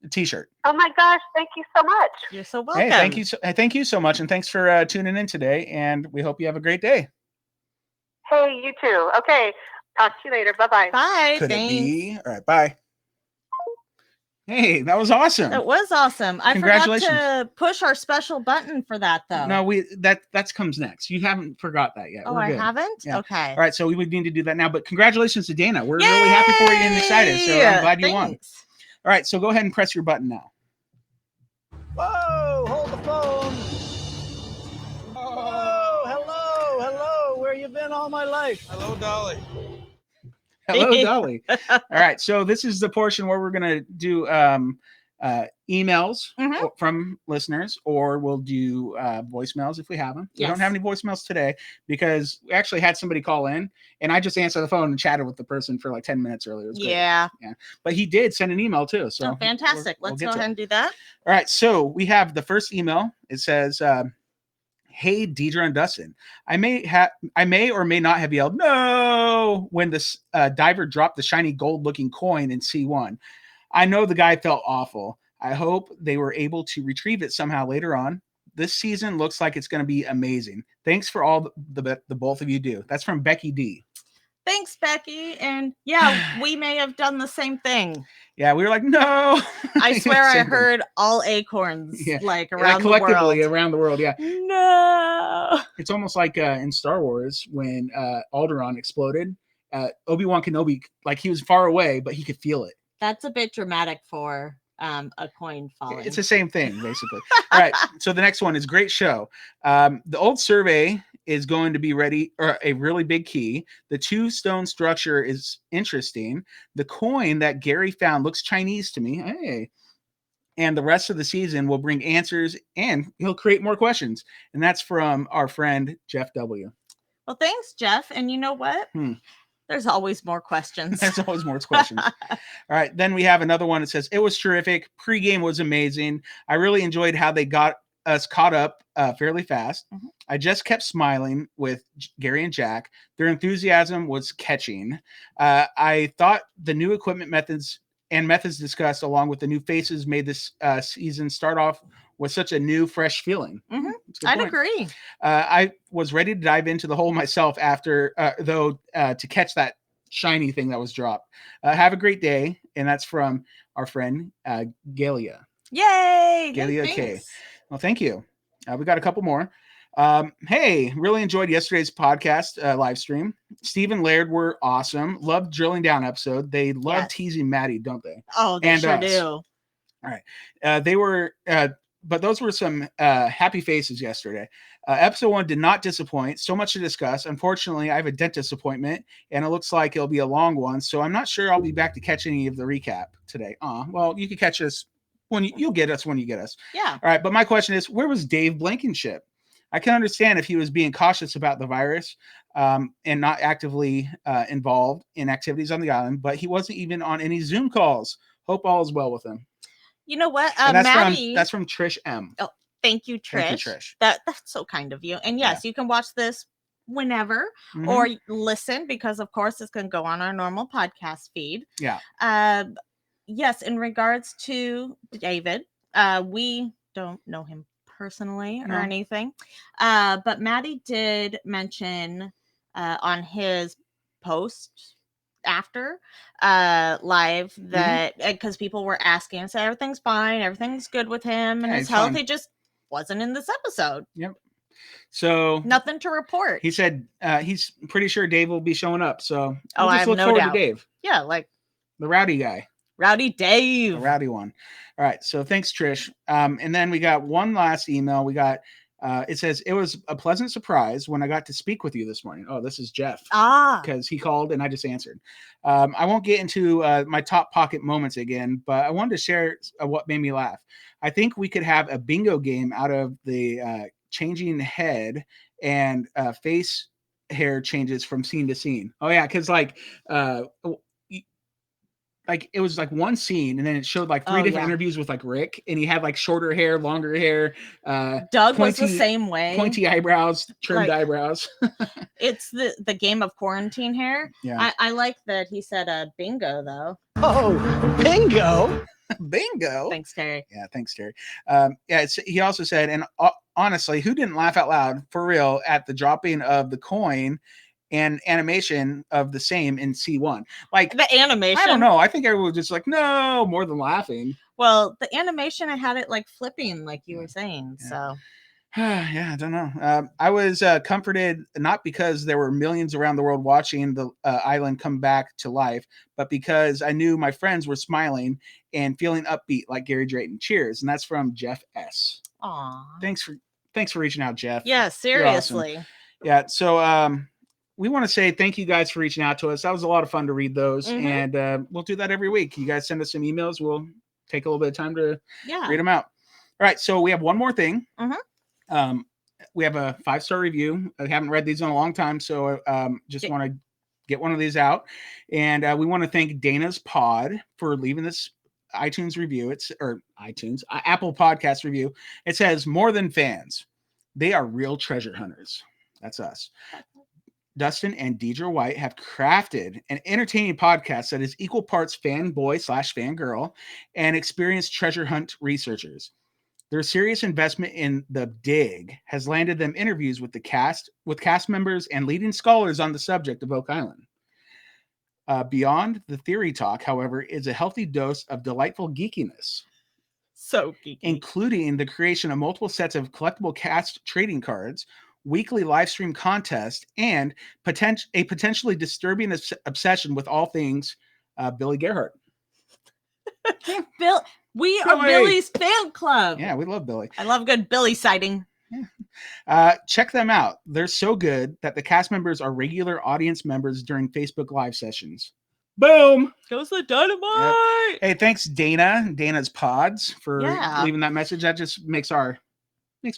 A: A t-shirt.
E: Oh my gosh, thank you so much.
B: You're so welcome.
A: Hey, thank you so much, and thanks for tuning in today, and we hope you have a great day.
E: Hey, you too. Okay, talk to you later. Bye-bye.
B: Bye.
A: Could
B: thanks.
A: it be? All right, bye. Hey, that was awesome.
B: That was awesome. I forgot to push our special button for that, though.
A: No, that comes next. You haven't forgot that yet.
B: Oh,
A: I
B: haven't?
A: Yeah.
B: Okay.
A: All right, so we would need to do that now, but congratulations to Dana. We're really happy for you and excited, so I'm glad you won. All right, so go ahead and press your button now.
F: Whoa, hold the phone. Whoa, hello. Where you been all my life?
C: Hello, Dolly.
A: Hello, Dolly. All right, so this is the portion where we're going to do emails from listeners, or we'll do voicemails if we have them. We don't have any voicemails today because we actually had somebody call in, and I just answered the phone and chatted with the person for 10 minutes earlier. Yeah. But he did send an email too. So
B: fantastic. Let's go ahead and do that.
A: All right, so we have the first email. It says, "Hey, Deidre and Dustin, I may or may not have yelled no when this diver dropped the shiny gold-looking coin in C1. I know the guy felt awful. I hope they were able to retrieve it somehow later on. This season looks like it's going to be amazing. Thanks for all the both of you do." That's from Becky D.
B: Thanks, Becky. And yeah, we may have done the same thing.
A: Yeah, we were like, no.
B: I swear I heard all acorns around the world.
A: Collectively around the world, yeah.
B: No.
A: It's almost like in Star Wars when Alderaan exploded. Obi-Wan Kenobi, he was far away, but he could feel it.
B: That's a bit dramatic for a coin falling.
A: It's the same thing, basically. All right. So the next one is great show. The old survey is going to be ready, or a really big key. The 2-stone structure is interesting. The coin that Gary found looks Chinese to me. Hey. And the rest of the season will bring answers, and he'll create more questions. And that's from our friend Jeff W.
B: Well, thanks, Jeff. And you know what? There's always more questions.
A: There's always more questions. All right. Then we have another one that says, it was terrific. Pre-game was amazing. I really enjoyed how they got us caught up fairly fast. Mm-hmm. I just kept smiling with Gary and Jack. Their enthusiasm was catching. I thought the new equipment methods discussed along with the new faces made this season start off with such a new, fresh feeling.
B: Mm-hmm. I'd agree.
A: I was ready to dive into the hole myself after, though, to catch that shiny thing that was dropped. Have a great day. And that's from our friend, Galia.
B: Yay!
A: Galia K. Well, thank you. We got a couple more. Hey, really enjoyed yesterday's podcast live stream. Steve and Laird were awesome. Loved drilling down episode. They love teasing Maddie, don't they?
B: Oh, they sure do.
A: All right. They were... but those were some happy faces yesterday. Episode 1 did not disappoint. So much to discuss. Unfortunately, I have a dentist appointment, and it looks like it'll be a long one. So I'm not sure I'll be back to catch any of the recap today. Well, you can catch us when you'll get us when you get us.
B: Yeah.
A: All right. But my question is, where was Dave Blankenship? I can understand if he was being cautious about the virus and not actively involved in activities on the island, but he wasn't even on any Zoom calls. Hope all is well with him.
B: You know what,
A: Maddie? That's from Trish M.
B: Oh, thank you, Trish.
A: Thank you, Trish.
B: That's so kind of you. And yes, you can watch this whenever or listen, because of course it's going to go on our normal podcast feed.
A: Yeah.
B: Yes, in regards to David, we don't know him personally or anything, but Maddie did mention on his post after live that because people were asking and said everything's fine, everything's good with him and his health. Fine. He just wasn't in this episode.
A: Yep. So
B: nothing to report.
A: He said he's pretty sure Dave will be showing up. So
B: I have
A: look
B: no
A: forward
B: doubt.
A: to Dave.
B: Yeah, like
A: the rowdy guy.
B: Rowdy Dave.
A: The rowdy one. All right. So thanks, Trish. And then we got one last email. We got it says, it was a pleasant surprise when I got to speak with you this morning. Oh, this is Jeff. Because he called and I just answered. I won't get into my top pocket moments again, but I wanted to share what made me laugh. I think we could have a bingo game out of the changing head and face hair changes from scene to scene. Oh, yeah. Because like it was like one scene and then it showed like three different interviews with like Rick, and he had like shorter hair, longer hair.
B: Doug was the same way.
A: Pointy eyebrows, trimmed eyebrows.
B: It's the game of quarantine hair.
A: Yeah.
B: I like that he said bingo though.
F: Oh, bingo.
A: Bingo.
B: Thanks, Terry.
A: Yeah, thanks, Terry. He also said, and honestly, who didn't laugh out loud for real at the dropping of the coin and animation of the same in C1? Like
B: the animation,
A: I don't know. I think everyone was just like, no, more than laughing.
B: Well, the animation, I had it like flipping, like you were saying.
A: Yeah.
B: So
A: yeah, I don't know. I was comforted not because there were millions around the world watching the island come back to life, but because I knew my friends were smiling and feeling upbeat like Gary Drayton. Cheers. And that's from Jeff S.
B: Aw.
A: Thanks for reaching out, Jeff.
B: Yeah, seriously.
A: Awesome. Yeah. So we want to say thank you guys for reaching out to us. That was a lot of fun to read those. And we'll do that every week. You guys send us some emails. We'll take a little bit of time to read them out. All right. So we have one more thing. We have a 5-star review. I haven't read these in a long time, so just want to get one of these out. And we want to thank Dana's Pod for leaving this iTunes review. Apple Podcast review. It says, more than fans, they are real treasure hunters. That's us. Dustin and Deidre White have crafted an entertaining podcast that is equal parts fanboy/fangirl and experienced treasure hunt researchers. Their serious investment in the dig has landed them interviews with cast members and leading scholars on the subject of Oak Island. Beyond the theory talk, however, is a healthy dose of delightful geekiness.
B: So geeky.
A: Including the creation of multiple sets of collectible cast trading cards, weekly live stream contest, and a potentially disturbing obsession with all things Billy Gerhardt.
B: We are Billy's fan club.
A: Yeah, we love Billy.
B: I love a good Billy sighting.
A: Check them out. They're so good that the cast members are regular audience members during Facebook Live sessions. Boom!
B: Goes the dynamite!
A: Yep. Hey, thanks Dana's Pods for leaving that message. That just makes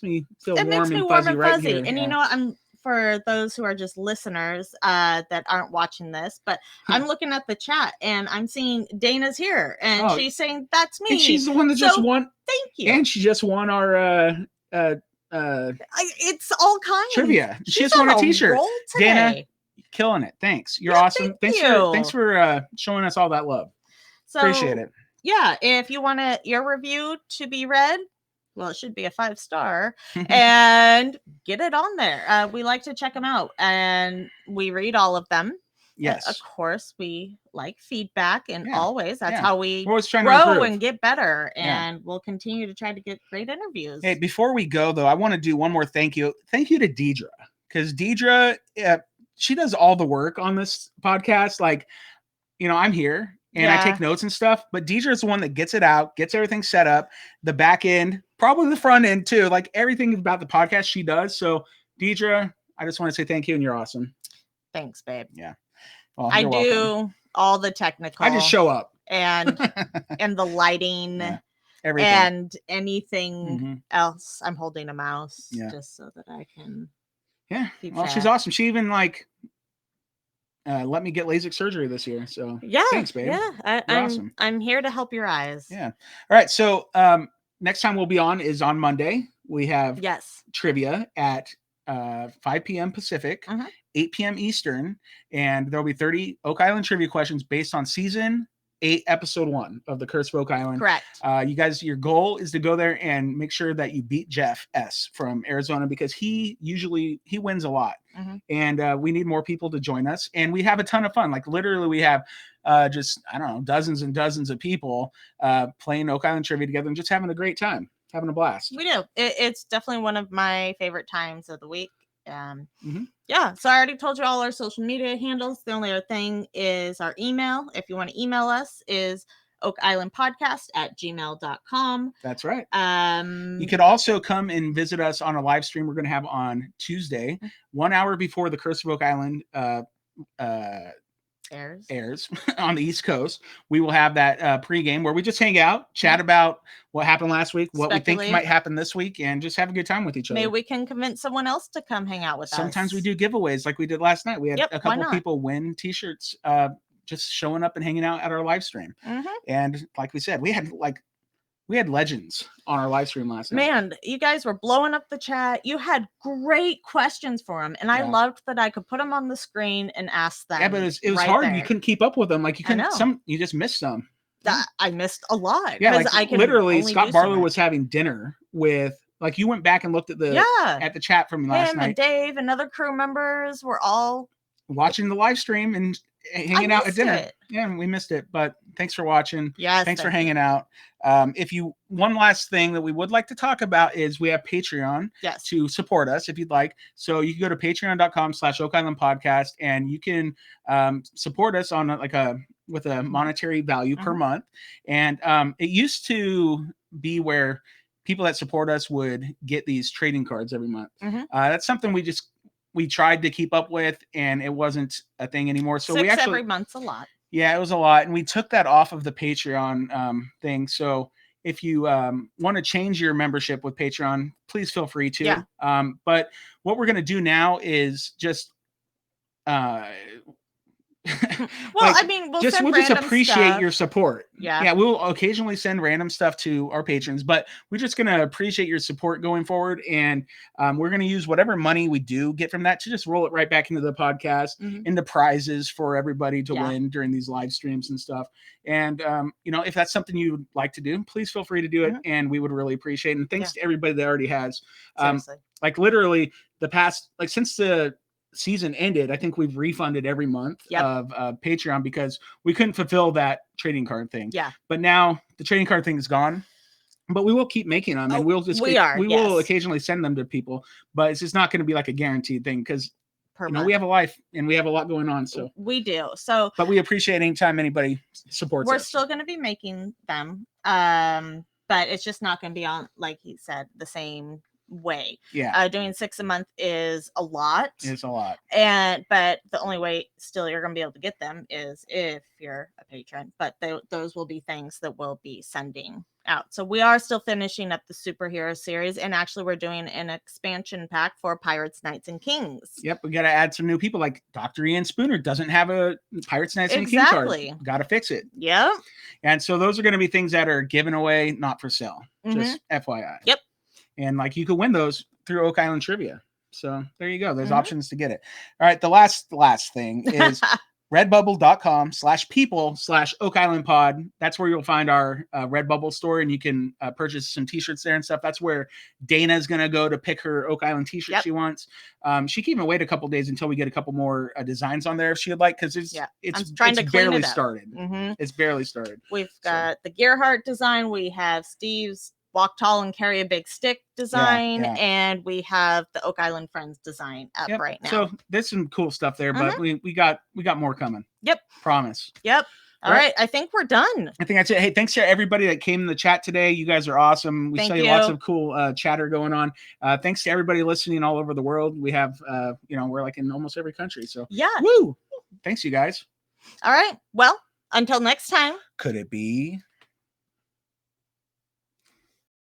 A: me feel warm and fuzzy right here.
B: And you know what? For those who are just listeners that aren't watching this, but I'm looking at the chat and I'm seeing Dana's here and she's saying that's me.
A: And she's the one that just won.
B: Thank you.
A: And she just won our
B: it's all kinds
A: trivia. She just won a t-shirt. Dana, killing it. Thanks. You're awesome. Thanks for showing us all that love. So, appreciate it.
B: Yeah, if you want your review to be read, well, it should be a 5-star, and get it on there. We like to check them out, and we read all of them.
A: Yes.
B: Of course, we like feedback, and always that's how we
A: grow
B: and get better, and we'll continue to try to get great interviews.
A: Hey, before we go, though, I want to do one more thank you. Thank you to Deidre, because Deidre, she does all the work on this podcast. Like, I'm here. And I take notes and stuff, but Deidre is the one that gets it out, gets everything set up, the back end, probably the front end too. Like everything about the podcast she does. So Deidre, I just want to say thank you, and you're awesome.
B: Thanks, babe.
A: Yeah. Well,
B: I do all the technical.
A: I just show up.
B: And the lighting.
A: Yeah. Everything.
B: And anything else. I'm holding a mouse just so that I can.
A: Yeah. Well, she's awesome. She even let me get LASIK surgery this year. So thanks, babe.
B: Yeah. I'm here to help your eyes.
A: Yeah. All right. So next time we'll be on is on Monday. We have trivia at 5 p.m. Pacific, 8 p.m. Eastern, and there'll be 30 Oak Island trivia questions based on season 8, episode 1 of the Curse of Oak Island.
B: Correct.
A: You guys, your goal is to go there and make sure that you beat Jeff S. from Arizona, because he wins a lot. And we need more people to join us. And we have a ton of fun. Like literally we have dozens and dozens of people playing Oak Island trivia together and just having a great time, having a blast.
B: We do. It's definitely one of my favorite times of the week. Yeah, so I already told you all our social media handles. The only other thing is our email. If you want to email us, is OakIslandPodcast@gmail.com.
A: That's right. You could also come and visit us on a live stream we're going to have on Tuesday, 1 hour before the Curse of Oak Island airs on the East Coast. We will have that pregame where we just hang out, chat about what happened last week, what we think might happen this week, and just have a good time with each other.
B: Maybe we can convince someone else to come hang out with us.
A: Sometimes we do giveaways like we did last night. We had a couple of people win t-shirts just showing up and hanging out at our live stream. And like we said, we had legends on our live stream last night.
B: Man, you guys were blowing up the chat. You had great questions for them, and I loved that I could put them on the screen and ask them.
A: Yeah, but it was hard. There. You couldn't keep up with them. Like you couldn't. You just missed some.
B: I missed a lot.
A: Yeah, like literally, Scott Barlow was having dinner with. Like you went back and looked at the chat from last night.
B: And Dave and other crew members were all
A: watching the live stream and hanging out at dinner. Yeah, we missed it, but thanks for watching.
B: Yes,
A: thanks for hanging out. One last thing that we would like to talk about is we have Patreon to support us if you'd like. So you can go to patreon.com/OakIslandPodcast and you can support us on with a monetary value per month. And it used to be where people that support us would get these trading cards every month. That's something we tried to keep up with, and it wasn't a thing anymore. So we actually
B: every month's a lot.
A: Yeah, it was a lot, and we took that off of the Patreon thing. So if you want to change your membership with Patreon, please feel free to.
B: Yeah.
A: But what we're gonna do now is just
B: we'll just
A: appreciate your support.
B: Yeah,
A: we'll occasionally send random stuff to our patrons, but we're just gonna appreciate your support going forward, and we're gonna use whatever money we do get from that to just roll it right back into the podcast, into prizes for everybody to win during these live streams and stuff. And if that's something you'd like to do, please feel free to do it, and we would really appreciate it. And thanks to everybody that already has. Like literally the past, like since the season ended, I think we've refunded every month of Patreon because we couldn't fulfill that trading card thing.
B: Yeah.
A: But now the trading card thing is gone. But we will keep making them, and we will occasionally send them to people. But it's just not going to be like a guaranteed thing because
B: per month.
A: We have a life and we have a lot going on. So
B: we do. So,
A: but we appreciate anytime anybody supports us.
B: We're still going to be making them. But it's just not going to be on, like he said, the same way.
A: Yeah.
B: Doing 6 a month is a lot.
A: It's a lot.
B: But the only way still you're going to be able to get them is if you're a patron. But those will be things that we'll be sending out. So we are still finishing up the superhero series, and actually we're doing an expansion pack for Pirates, Knights, and Kings.
A: Yep, we got to add some new people. Like Dr. Ian Spooner doesn't have a Pirates, Knights, and Kings card. Got to fix it.
B: Yep.
A: And so those are going to be things that are given away, not for sale. Just FYI.
B: Yep.
A: And like you could win those through Oak Island Trivia. So there you go. There's options to get it. All right. The last thing is redbubble.com/people/Oak Island Pod. That's where you'll find our Redbubble store, and you can purchase some t-shirts there and stuff. That's where Dana's going to go to pick her Oak Island t-shirt she wants. She can even wait a couple days until we get a couple more designs on there if she would like, because it's barely started. It's barely started.
B: We've got the Gearhart design. We have Steve's Walk Tall and Carry a Big Stick design, and we have the Oak Island Friends design up right now.
A: So there's some cool stuff there, but we got more coming.
B: Yep.
A: Promise.
B: Yep. All right. I think we're done.
A: I think that's it. Hey, thanks to everybody that came in the chat today. You guys are awesome. We saw lots of cool chatter going on. Thanks to everybody listening all over the world. We have, we're like in almost every country. So
B: yeah.
A: Woo! Thanks, you guys.
B: All right. Well, until next time.
A: Could it be?